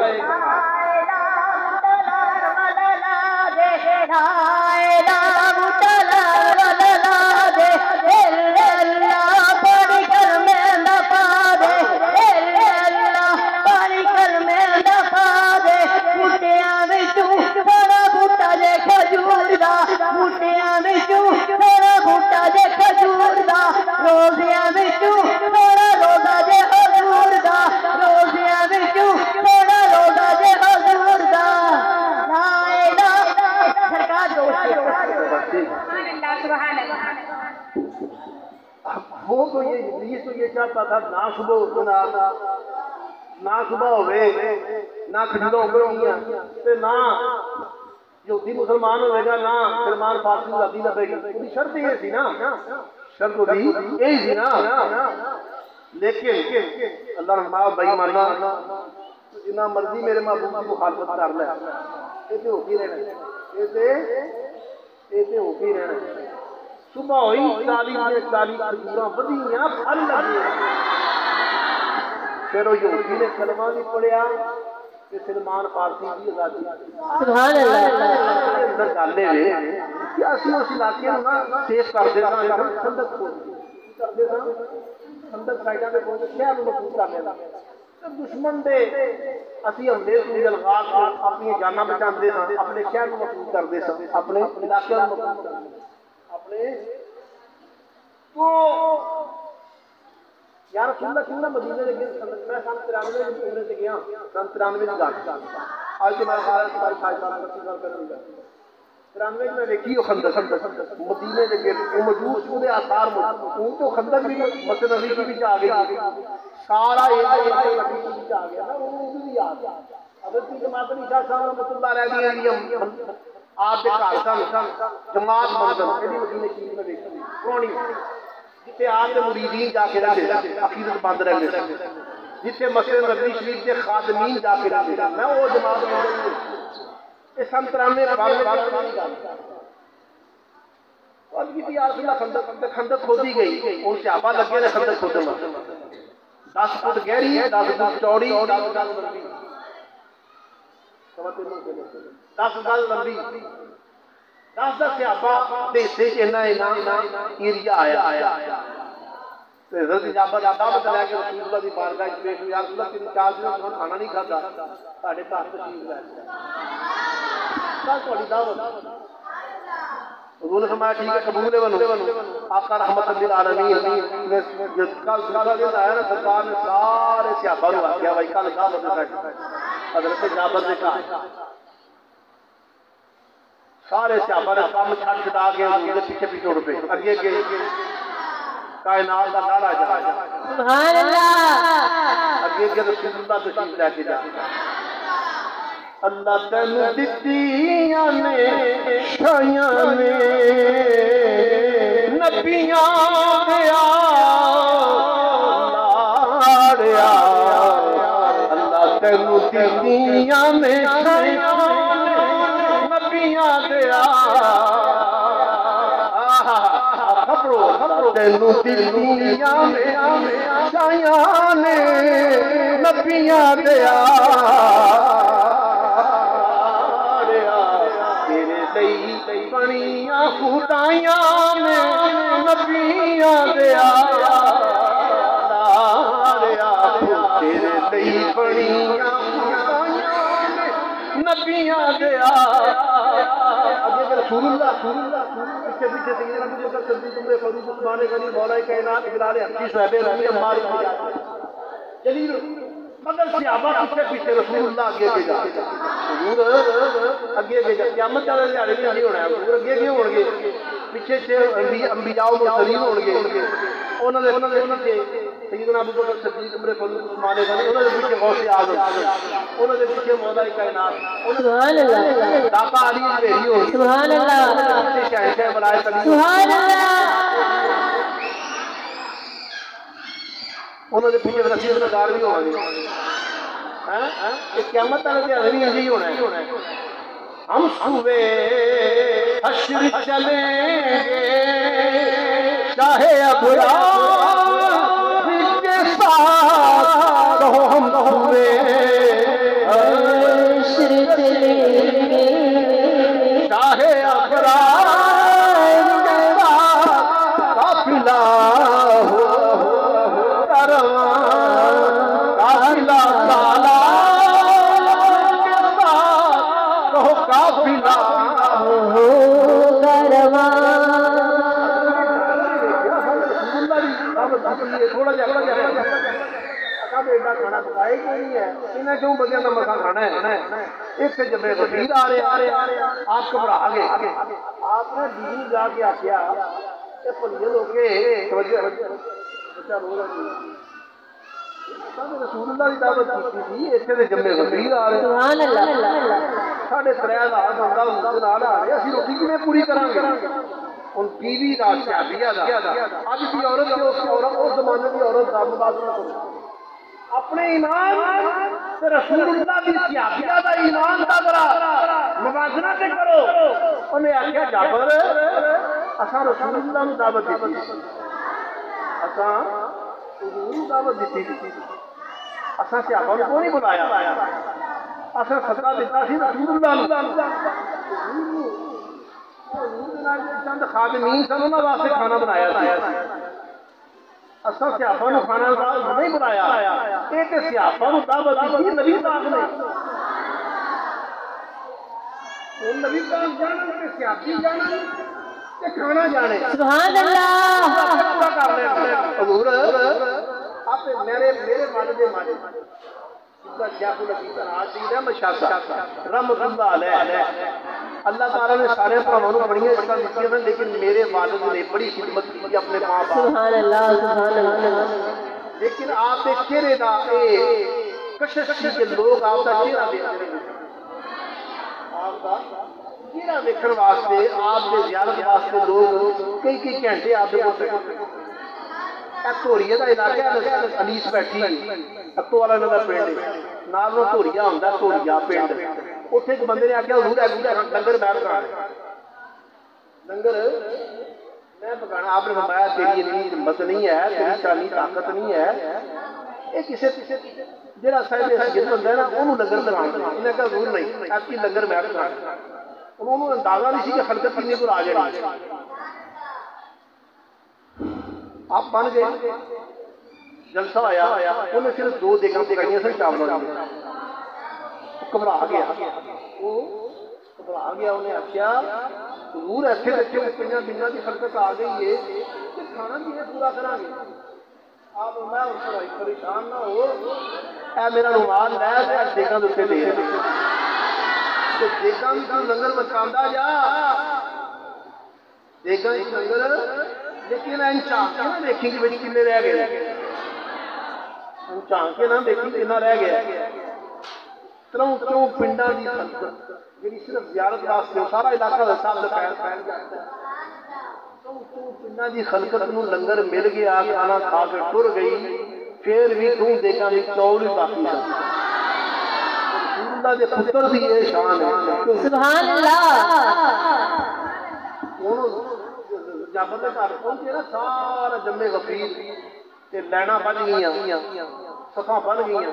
وہ تو یہ چاہتا تھا نہ صبح اٹھنا، نہ صبح ہوئے، نہ کھجڑوں گروں تے نہ یہودی مسلمان ہوئے گا نا سلمان فارسی آزادی لبے گی، وہ شرط یہ تھی نا، شرط بھی یہی تھی نا۔ لیکن اللہ رحمہ بھائی مانا جنا مرضی میرے محبوب کی مخالفت کر لے، یہ تو ہوتی رہنا، یہ تو ہوتی رہنا۔ صبح ہوئی 40 کھجوراں ودیاں پھل لگے، پھر وہ یہودی نے کلمہ بھی پڑھیا کہ سلمان فارسی کی آزادی۔ سبحان اللہ۔ اندر گل یہ کہ اسی اس علاقے نوں نا سیف کرتے ساں، خندق کرتے ساں، خندق سائڈاں تے پہنچ کے شہر نوں محفوظ کر لینا۔ دشمن دے اسی حملے سے الغا کے اپنی جاناں بچاندے ساں، اپنے شہر نوں محفوظ کردے ساں، اپنے علاقے نوں محفوظ کردے ساں۔ اپنے تو یا رسول اللہ کیوں نہ مدینے دے گئے؟ میں سن 93 میں عمرے تے گیا، سن 93 دی گل اج تو میں سارا سال 25 سال پہلے 93 میں دیکھی وہ خندق مدینے دے گئے، وہ موجود وہ آثار موجود، تو خندق بھی مسجد نبی کی بھی آ گئی، سارا ایریا نبی کی بھی آ گیا نا، وہ بھی یاد ہے۔ حضرت جماعت عیسیٰ صاحب رحمۃ اللہ علیہ دی آپ کے گھر سن جماعت منظر میری مدینے شریف میں دیکھی پرانی، جتنے آپ کے مریدین جا کے رہتے عقیدت بند رہتے، جتنے مسجد نبوی شریف کے خادمین جا کے رہتے، میں وہ جماعت منظر یہ سن 93 خندق کھودی گئی، ان صحابہ لگے نے خندق کھودن 10 فٹ گہری ہے، 10 فٹ چوڑی، 10 گز لمبی، 10 گز لمبی، 10 صحابہ دے حصے اتنا ایریا آیا۔ حضرت جابر دعوت لے کے رسول اللہ دی بارگاہ وچ بیٹھ یا رسول اللہ 3-4 دن تھوڑا کھانا نہیں کھادا، ساڈے گھر تشریف لے کل تھوڑی دعوت حضور نے فرمایا ٹھیک ہے قبول ہے بنو۔ آقا رحمت للعالمین نے کل دوسرا دن آیا نا، سرکار نے سارے صحابہ کو آخیا بھائی کل دعوت ہے، حضرت جابر نے کہا سارے صحابہ نے کام چھڈ چھڈا کے حضور کے پیچھے پیچھے اڑ پے، اگے اگے کائنات کا لاڑا جا سبحان اللہ، اگے اگے رسول اللہ تشریف لے کے جا۔ اللہ تین دتیاں نے شایاں نے نبیاں دیا لاڑیا، اللہ تین دتیاں نے شایاں نے نبیاں دیا، تین دتیاں نے شایاں نے نبیاں دیا، بڑیاں خدایاں نے نبیاں دیا، تیرے لئی بڑیاں خدایاں نے نبیاں دیا۔ اگے رسول اللہ پیچھے پیچھے سیدنا ابو بکر صدیق عمر فاروق عثمان غنی مولا کائنات بلال حبشی صاحب رضی عمار جلیل مگر صحابہ پیچھے پیچھے رسول اللہ آگے کے جا، حضور اگے کے جا، قیامت والے دہاڑے بھی نہیں ہونا ہے، حضور اگے کیوں ہون گے؟ پیچھے انبیاء و مرسلین ہون گے، انہاں دے پیچھے سیدنا ابو بکر صدیق عمر فاروق عثمان غنی، انہاں دے پیچھے غوث اعظم، انہاں دے پیچھے مولا کائنات، سبحان اللہ، داتا علی بھیری ہون گے، سبحان اللہ، شہنشاہ ولایت علی، سبحان اللہ، انہوں نے پیچھے رسید نگار بھی ہونا گے، قیامت والے دہاڑے بھی یہی ہونا ہے۔ ہم صبح حشر چلیں گے چاہے ابرار کے ساتھ، تو ہم صبح حشر چلیں گے چاہے ابرار کے ساتھ، قافلہ ہو قافلہ سالار کے ساتھ، کہو قافلہ ہو تھوڑا جا بیٹا کھانا پکائے کہ نہیں ہے، انہیں کیوں بندیاں کا مسا کھانا ہے، اتنے جب وزیر آ رہے آپ گھبرا گئے، آپ نے بیوی جا کے آخیا بھلیے لوگ بچہ رو رہا رسول اللہ کی دعوت کی تھی، اتنے جمے وزیر آ رہے، 3,500 ਬੰਦਾ ਉਸ ਨਾਲ ਆ ਰਿਹਾ, ਅਸੀਂ ਰੋਟੀ ਕਿਵੇਂ ਪੂਰੀ ਕਰਾਂਗੇ? ਹੁਣ ਬੀਵੀ ਦਾ ਸਿਆਬੀਆ ਦਾ ਅੱਜ ਦੀ ਔਰਤ ਤੇ ਉਸ ਜ਼ਮਾਨੇ ਦੀ ਔਰਤ ਦਾ ਮੁਕਾਬਲਾ ਕਰੋ। اپنے ایمان سے رسول اللہ کی صحابیہ دا ایمان دا ذرا موازنہ تے کرو۔ انہیں آخیا جابر اساں رسول اللہ نو دعوت دیتی، اساں حضور نو دعوت دیتی، اساں صحابہ نو کیوں نہیں بلایا؟ اساں صدقہ دیتا سی رسول اللہ نو، حضور دے نال چند خادمین سن انہاں واسطے کھانا بنایا سی، اساں صحابہ نو کھانا نہیں بنایا، یہ تے صحابہ نو دعوت دیتی نبی پاک نے۔ ہن نبی پاک جانن تے صحابی جانن تے کھانا جانے، سبحان اللہ۔ کر لے حضور آپ میرے والد ماجد جس کا شیخ الحدیث راجی رحمت شاہ صاحب رحمۃ اللہ علیہ، اللہ تعالیٰ نے سارے بھراواں نوں بڑیاں عزتاں دتیاں سن، لیکن میرے والد نے بڑی خدمت کی اپنے ماں باپ، سبحان اللہ سبحان اللہ۔ لیکن آپ کے چہرے دا کشش سی کہ لوگ آپ دا چہرہ دیکھتے ہیں، آپ دا چہرہ دیکھن واسطے، آپ دے زیارت واسطے لوگ کئی گھنٹے آپ دے کول دھوریے دا علاقہ ہے، انیس بیٹھی اتو والا انہاں دا پنڈ نال نو دھوریا ہوندا، دھوریا پنڈ، اتنے ایک بندے نے آخیا حضور ڈنگر میں پکانا، ڈنگر میں پکانا، آپ نے فرمایا تیری اتنی ہمت نہیں ہے، تیری شانی طاقت نہیں ہے، یہ کسے جہاں صاحب سید بندہ ہے نا انہوں لنگر پکانا، انہیں کہا حضور نہیں آپ کی لنگر میں پکانا، انہوں نے اندازہ نہیں سی کہ خلقت کتنے کو آ جائے، آپ بن گئے، جلسہ آیا، انہیں صرف 2 دیگاں پکائیاں سن چاولوں کی، گھبرا گیا، انہیں آخیا حضور ایسے رکھے پنجاں دنوں کی خلقت آ گئی ہے کہ کھانا کیسے پورا کریں گے؟ آپ میں پریشان نہ ہو، اے میرا رومال لے دیگاں دے اوپر دے دیگاں وچ لنگر مچاندا جا، دیگاں وچ لنگر، لیکن ان چاک کے نہ دیکھی کہ بچ کنے رہ گئے، ان چاک کے نہ دیکھی کنا رہ گیا۔ کیوں پنڈاں دی خلقت جی صرف زیارت واسطے سارا علاقہ دا صاحب دا پھیل جاتا ہے، پنڈاں دی خلقت نو لنگر مل گیا، کھانا کھا کے ٹر گئی، پھر بھی تو دیکھاں دی چول ہی باقی ہے۔ رسول اللہ دے پتر دی یہ شان ہے، سبحان اللہ۔ جابر دے گھر پہنچے نا سارا جمے غفیر تے لینا بن گئیاں، صفاں بن گئیاں،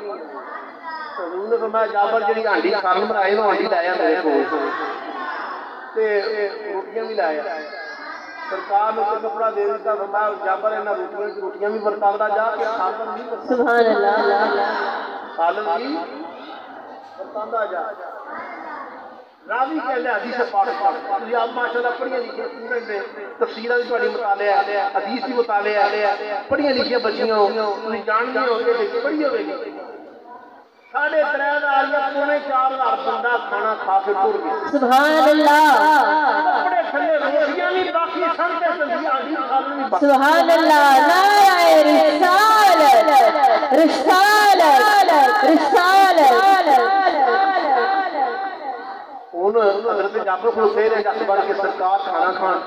حضور نے فرمایا جابر جڑی ہانڈی کھان بنائے نا ہانڈی لایا میرے کول تے روٹیاں بھی لایا، سرکار نے کپڑا دے دیتا، فرمایا جابر انہاں روٹیاں بھی برتاوندا جا کے سالن بھی برتاوندا، سبحان اللہ۔ سالن بھی برتاوندا جا۔ راوی کہندے حدیث پاک تسی آپ ماشاءاللہ پڑھیاں لکھیاں اسٹوڈنٹ نے، تفسیراں دی تہاڈی مطالعہ ہے، حدیث دی مطالعہ ہے، پڑھیاں لکھیاں بچیاں ہو، تسی جاندے ہو کہ پڑھی ہوے گی، 3,500 یا 4,500 بندہ کھانا کھا کے ٹر گیا، سبحان اللہ۔ کپڑے تھلے روٹیاں بھی باقی سن تے ہانڈی کھانے بھی باقی، سبحان اللہ۔ نعرہ رسالت رسالت رسالت۔ حضرت جابر کو کہہ رہے ہیں بڑھ کے سرکار کھانا کھان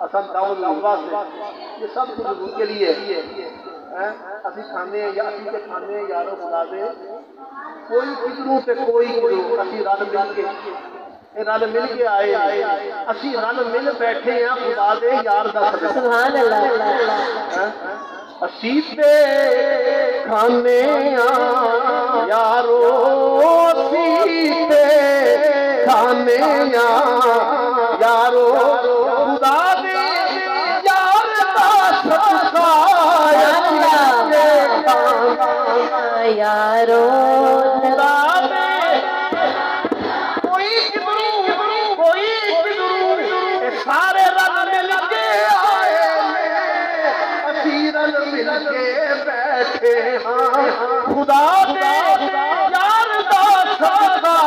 اصل دعوت لمبا سے یہ سب کچھ حضور کے لیے اسی کھانے ہیں یا اسی کے کھانے ہیں یارو خدا دے کوئی کدھروں سے کوئی کدھروں اسی رل مل کے آئے اسی رل مل بیٹھے ہیں خدا دے یار دا سبحان اللہ۔ اسی تے کھانے یارو اسی تے کھانے یارو خدا دے یار دا صدقہ یارو خدا دے کوئی کدھروں سارے رل مل کے آئے اسی رل مل کے بیٹھے ہاں خدا دے یار دا صدقہ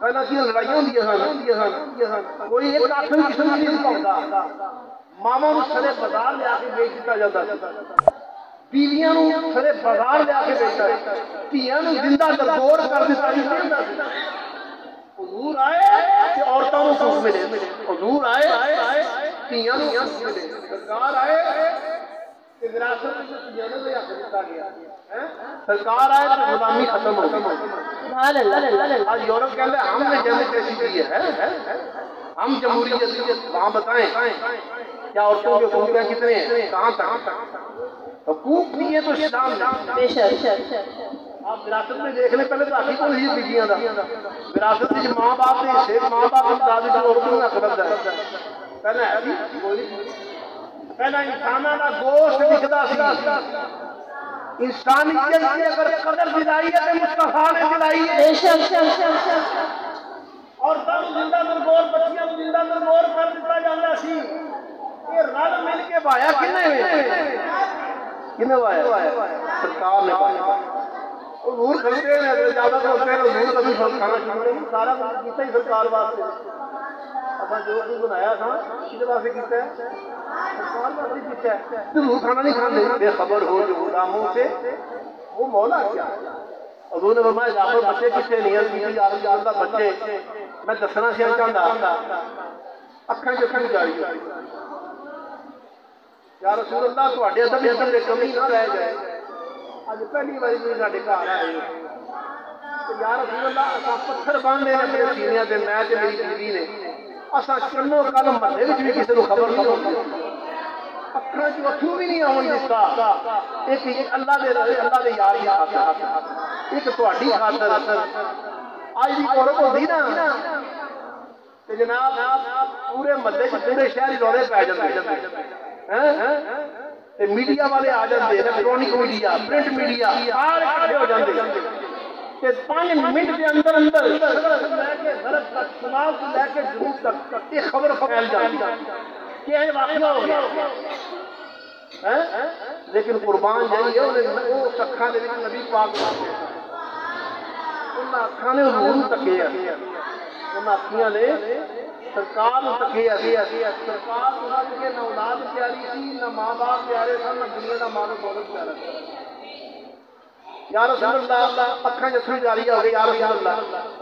پہلا کی لڑائیاں ہوندیاں سن کوئی ایک آخر قسم نہیں پاؤندا ماما نوں سڑے بازار لے کے بیچ دیتا جاتا بیویاں نو سارے بازار لیا کے بیچا دھیاں نو زندہ درگور کر دیتا حضور آئے کہ عورتوں کو سکھ ملے حضور آئے دھیاں نو سکھ ملے سرکار آئے کہ وراثت دھیاں نو لیا کے دیتا گیا سرکار آئے تو غلامی ختم ہو گئی آج یورپ کہہ لیں ہم نے جنت ایسی دی ہے ہم جمہوریت وہاں بتائیں کیا عورتوں کے حقوق کتنے ہیں کہاں تک حقوق نہیں ہے تو اسلام بے شک آپ وراثت میں دیکھ لیں پہلے تو آخری کو نہیں بیٹیاں دا وراثت میں ماں باپ نے حصے ماں باپ نے دادی جو عورتوں نے حق رکھتا ہے پہلے ہے بھی پہلا انسانوں کا گوشت دکھتا سی انسانیت کی اگر قدر دلائی ہے تو مصطفیٰ نے دلائی ہے بے شک اور تب زندہ درگور بچیاں زندہ درگور کر دیتا جاتا سی یہ رل مل کے بایا کنے بایا سرکار نے بایا حضور خریدے ہیں اگر زیادہ تو ہوتے ہیں حضور کبھی کھانا شروع نہیں سارا کچھ کیتا ہی سرکار واسطے اپنا جو کچھ بنایا تھا کس واسطے کیتا ہے سرکار واسطے کیتا ہے حضور کھانا نہیں کھاتے بے خبر ہو جو غلاموں سے وہ مولا کیا ہے حضور نے فرمایا جعفر بچے کتنے نہیں ہیں کسی یار دا بچے میں دسنا سی چاہتا اکھاں چکھاں جاری یا رسول اللہ تواڈے ادب اندر کمی نہ رہ جائے اج پہلی بار کوئی ساڈے گھر آئے یا رسول اللہ اساں پتھر باندھے ہیں میرے سینے تے میں تے میری بیوی نے اساں چنو کل محلے وچ بھی کسی نوں خبر نہیں اکھاں چ اکھوں بھی نہیں آون دتا ایک اللہ دے یار دی خاطر ایک تواڈی خاطر اج دی عورت ہوندی نا تے جناب پورے محلے وچ پورے شہر دورے پے جاندے میڈیا والے آ جاتے الیکٹرانک میڈیا پرنٹ میڈیا سارے اکٹھے ہو جاتے 5 منٹ کے اندر شمال سے لے کے جنوب تک یہ خبر پھیل جاتی کہ یہ واقعہ ہو گیا لیکن قربان جائیے وہ اکھاں دے وچ نبی پاک انہاں اکھاں نے حضور تکے انہاں اکھیاں نے سرکار تکے سرکار کے نہ اولاد پیاری تھی نہ ماں باپ پیارے سن نہ دنیا کا مال و دولت پیارا تھا یا رسول اللہ اکھاں جسو جاری ہو گئی یا رسول اللہ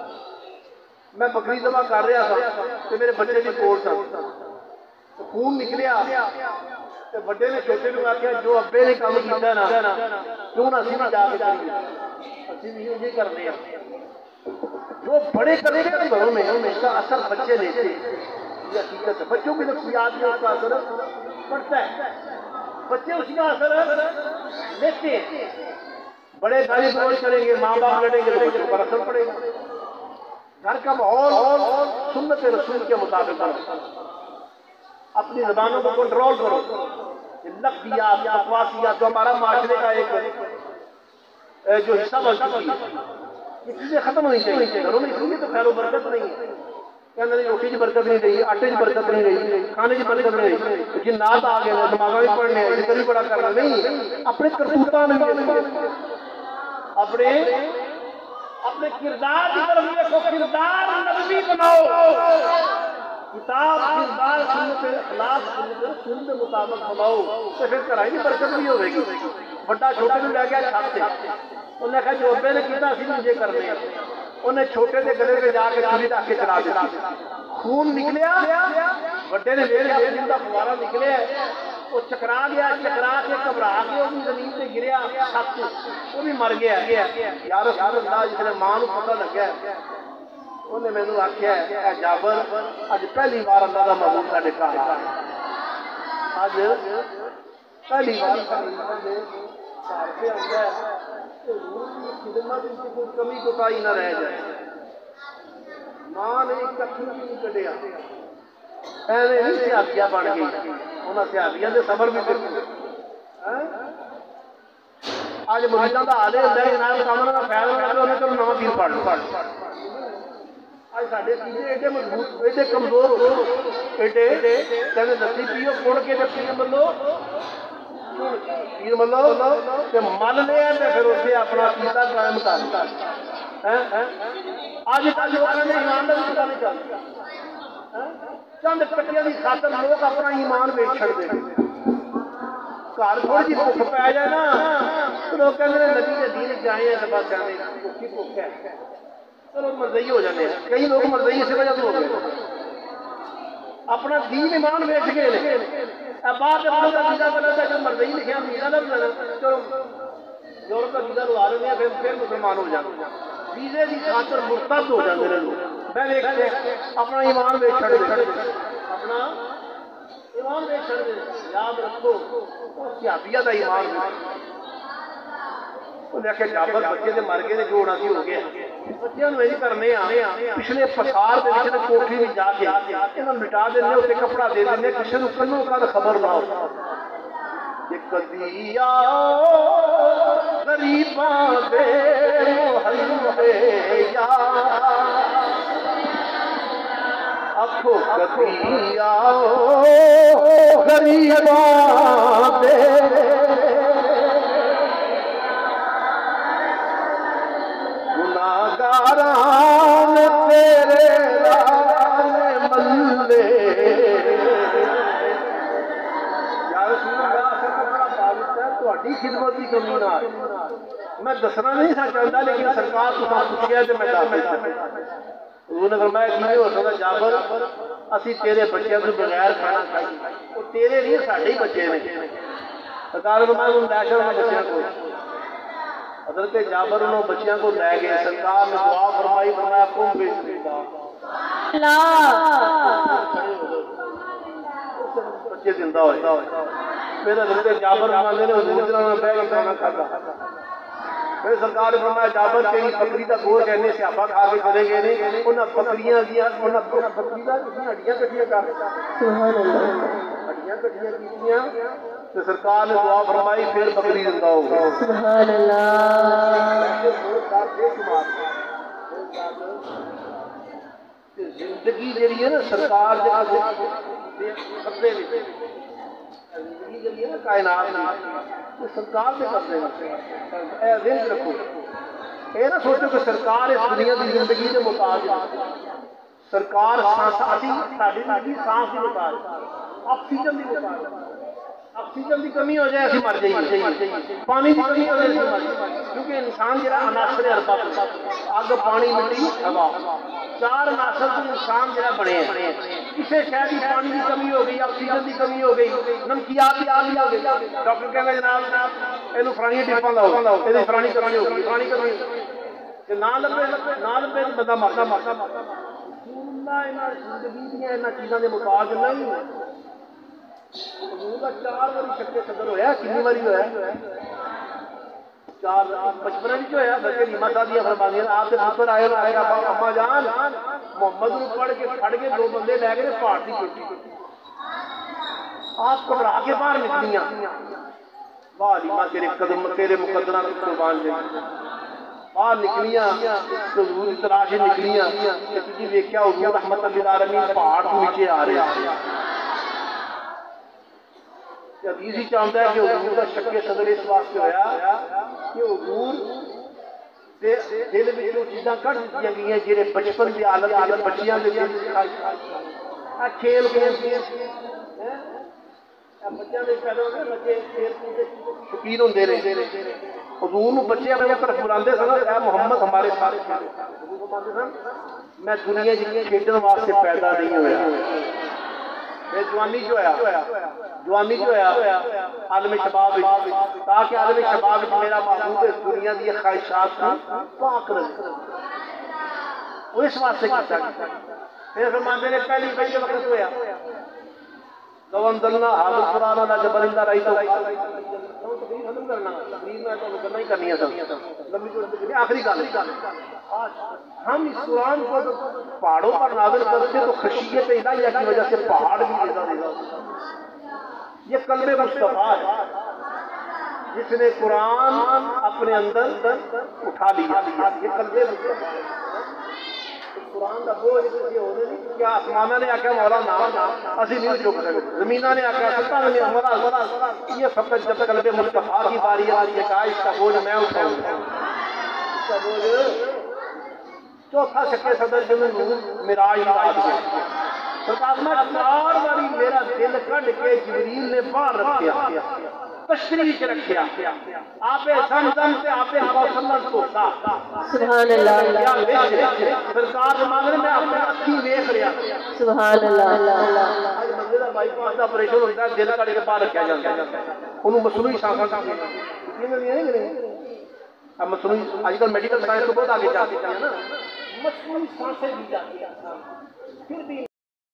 میں بکری ذبح کر رہا تھا تو میرے بچے بھی کول سن خون نکلیا تے بڑے نے چھوٹے نوں آکھیا جو ابے نے کام کیتا نا کیوں نہ اسی بھی جا کے اسی بھی یہ کرنے ہیں جو بڑے کرنے کے گھروں میں ہمیشہ اثر بچے لیتے ہیں یہ حقیقت ہے بچوں کی نفسیات میں اس کا اثر پڑتا ہے بچے اس کا اثر لیتے ہیں بڑے گالی گلوچ کریں گے ماں باپ لڑیں گے تو بچوں پر اثر پڑے گا گھر کا ماحول سنت رسول کے مطابق اپنی زبانوں کو کنٹرول کرو لفظیات بکواسیات جو ہمارا معاشرے کا ایک جو حصہ بن چکی ہے یہ چیزیں ختم ہونی چاہیے گھروں میں اس تو خیر و برکت نہیں ہے کہنا نہیں روٹی کی برکت نہیں رہی آٹے کی برکت نہیں رہی کھانے کی برکت نہیں رہی جنات آ گئے دماغا بھی پڑھنے ہیں ذکر بھی بڑا کرنا نہیں اپنے کرتوتاں نہیں اپنے کردار کی طرف دیکھو کردار نبوی بناؤ کتاب کردار سنت اخلاق سنت کے مطابق بناؤ تو پھر کرائی کی برکت بھی ہوے گی بڑا چھوٹے کو لے گیا چھت سے انہیں کہا جو ابے نے کیتا اسی مجھے کرنے انہیں چھوٹے کے گلے پہ جا کے چھری رکھ کے چلا دیا خون نکلیا بڑے نے میرے دل کا فوارہ نکلے وہ چکرا گیا چکرا کے گھبرا کے وہ بھی زمین سے گریا چھت وہ بھی مر گیا یا رسول اللہ جس نے ماں کو پتہ لگا انہیں مینوں آخیا اے جابر اج پہلی بار اللہ کا محبوب ساڈے گھر آیا اج پہلی بار خدمت کوئی کمی کوتاہی نہ رہ جائے ماں نے ایک کتھر بھی نہیں کڈیا ایویں نہیں سیابیاں بن گئی انہاں سیابیاں دے صبر بھی دیکھو اج مریضاں دا حال ہوندا ہے جناب سامنے دا فیل ہونا تے انہیں چلو نواں پیر پڑھ لو اج ساڈے سیدھے ایڈے مضبوط ایڈے کمزور ایڈے کہندے دسی پیو کڑ کے تے پیر ملو پیر ملو تے مل لیا تے پھر اسے اپنا عقیدہ قائم کر اج کل لوگوں نے ایمان دا پتہ نہیں چلتا چند ٹکیاں دی خاطر لوگ اپنا ایمان بیچ چھڑ دے گھر تھوڑی جی بھوک پی جائے نا تو لوگ کہتے ہیں نبی کے دین چاہیے تو بس جانے بھوکی بھوک ہے چلو مرضی ہو جانے کئی لوگ مرضی اسی وجہ سے ہو گئے اپنا دین ایمان بیچ گئے بعد ویزا بنتا جو مرضی لکھا ویزا کا بھی چلو یورپ کا ویزا لوا لینے پھر مسلمان ہو جاتے ویزے کی خاطر مرتد ہو جاتے ہیں لوگ میں دیکھتے اپنا ایمان بیچ چھڑ دے اپنا ایمان بیچ چھڑ دے یاد رکھو سیابیہ کا ایمان دیکھے جابر بچے دے مر گئے جو ہونا سی ہو گیا بچوں یہ کرنے پچھلے پسار کے پچھلے کوٹھی میں جا کے انہوں مٹا دینے اسے کپڑا دے دینے کسی نے کنوں کا خبر نہ ہو کدی آؤ غریباں دے محلے آخو کدی آؤ غریباں دے گناہگاران تیرے رام ملے خدمت کی کمی نہ میں دسنا نہیں سا چاہتا لیکن سرکار تو پوچھا تو میں دس انہوں نے فرمایا نہیں ہو سکتا جابر اسی تیرے بچوں کو بغیر کھانا کھائیے وہ تیرے نہیں ساڈے ہی بچے نے سرکار فرمایا تم لے چل بچوں کو حضرت جابر انہوں بچیاں کو لے گئے سرکار نے دعا فرمائی فرمایا کم بسم اللہ بچے زندہ ہوئے پھر حضرت جابر مانے نے حضور جنہوں نے بیگ کھانا کھاتا پھر سرکار نے فرمایا جابر تیری بکری کا گوشت کہنے سے آپا کھا کے چلے گئے نہیں انہاں بکریاں دیا انہاں بکری کا کتنی ہڈیاں کٹھیاں کر سبحان اللہ ہڈیاں کٹھیاں کیتیاں تو سرکار نے دعا فرمائی پھر بکری زندہ ہو گئی سبحان اللہ زندگی جڑی ہے نا سرکار دے قبضے وچ زندگی جڑی ہے نا کائنات یہ سرکار دے قبضے وچ اے ذہن رکھو اے نہ سوچو کہ سرکار اس دنیا دی زندگی دے محتاج ہے سرکار سانس اسی ساڈی زندگی سانس دی محتاج آکسیجن دی محتاج آکسیجن کی کمی ہو جائے اسی مر جائیے پانی کی کمی ہو جائے اسی مر جائیے کیونکہ انسان جڑا عناصر اربع اگ پانی مٹی ہوا چار عناصر سے انسان جڑا بنے ہیں کسی شہر کی پانی کی کمی ہو گئی آکسیجن کی کمی ہو گئی نمکیات کی آدھی ہو گئی ڈاکٹر کہنا جناب یہ فرانی ٹپاں لاؤ یہ فرانی کمی ہو گئی فرانی کمی نہ لبے بندہ مرتا زندگی دیا یہاں چیزوں کے محتاج نہیں حضور کا 4 باری شکے صدر ہویا کتنی باری ہویا 4 55 بھی ہویا بلکہ ریما صاحب فرماندی ہیں آپ کے پتر آئے اما جان محمد نو پڑھ کے پھڑ کے 2 بندے لے گئے پہاڑ کی چوٹی آپ گھبرا کے باہر نکلیاں واہ ریما تیرے قدم تیرے مقدراں قربان جائیں باہر نکلیاں تو حضور کی تلاش نکلیاں کہ تجھے ویکھیا حضور رحمت للعالمین پہاڑ تو نیچے آ رہے ہیں حدیث ہی چاہتا ہے کہ حضور کا شک صدر اس واسطے ہویا کہ حضور دل میں جو چیزاں کٹ دیا گئی ہیں جنہیں بچپن کی عادت بچیاں کے دل کھیل بچیاں پیدا ہو گئے بچے کھیل شوقین ہوندے رہے حضور نو بچے اپنے طرف بلاندے سن اے محمد ہمارے سارے حضور فرماتے سن میں دنیا جی کھیڈن واسطے پیدا نہیں ہویا جوانی جو ہے عالم شباب تاکہ عالم شباب میرا محبوب اس دنیا کی خواہشات کو پاک رکھے وہ اس واسطے کیتا پھر فرماتے نے پہلی پہلے وقت ہویا لو انزلنا هذا القرآن على جبل لرأيته ختم کرنا تقریر میں تو کرنا ہی کرنی ہے لمبی چوڑی آخری گل ہم اس قرآن کو پہاڑوں پر نازل کرتے تو خشیت الہیہ کی وجہ سے پہاڑ بھی ایسا یہ قلب مصطفیٰ ہے جس نے قرآن اپنے اندر اٹھا لیا یہ قلب مصطفیٰ قرآن کا بوجھ کسی ہونے نہیں کیا آسمانہ نے آکھا مولا نام اسی نہیں چک سکتے زمینہ نے آکھا سلطان نے مولا یہ سب تک جب قلب مصطفیٰ کی باری آئی ہے کہا اس کا بوجھ میں اٹھاؤں اس کا بوجھ چوتھا شکے صدر جنہوں معراج رات سرکار میں 4 باری میرا دل کٹ کے جبریل نے باہر رکھیا تشریح چ رکھیا آپ زمزم سے آپ کوثر دھوتا سبحان اللہ سرکار مانگ میں اپنے اکھی دیکھ رہا سبحان اللہ بندے the by pass the operation ہوتا ہے دل کٹ کے باہر رکھا جاتا ہے انہوں مصنوعی سانساں اب مصنوعی آج کل میڈیکل سائنس تو بہت آگے جاتی ہے نا مصنوعی سانسیں دی جاتی ہیں پھر بھی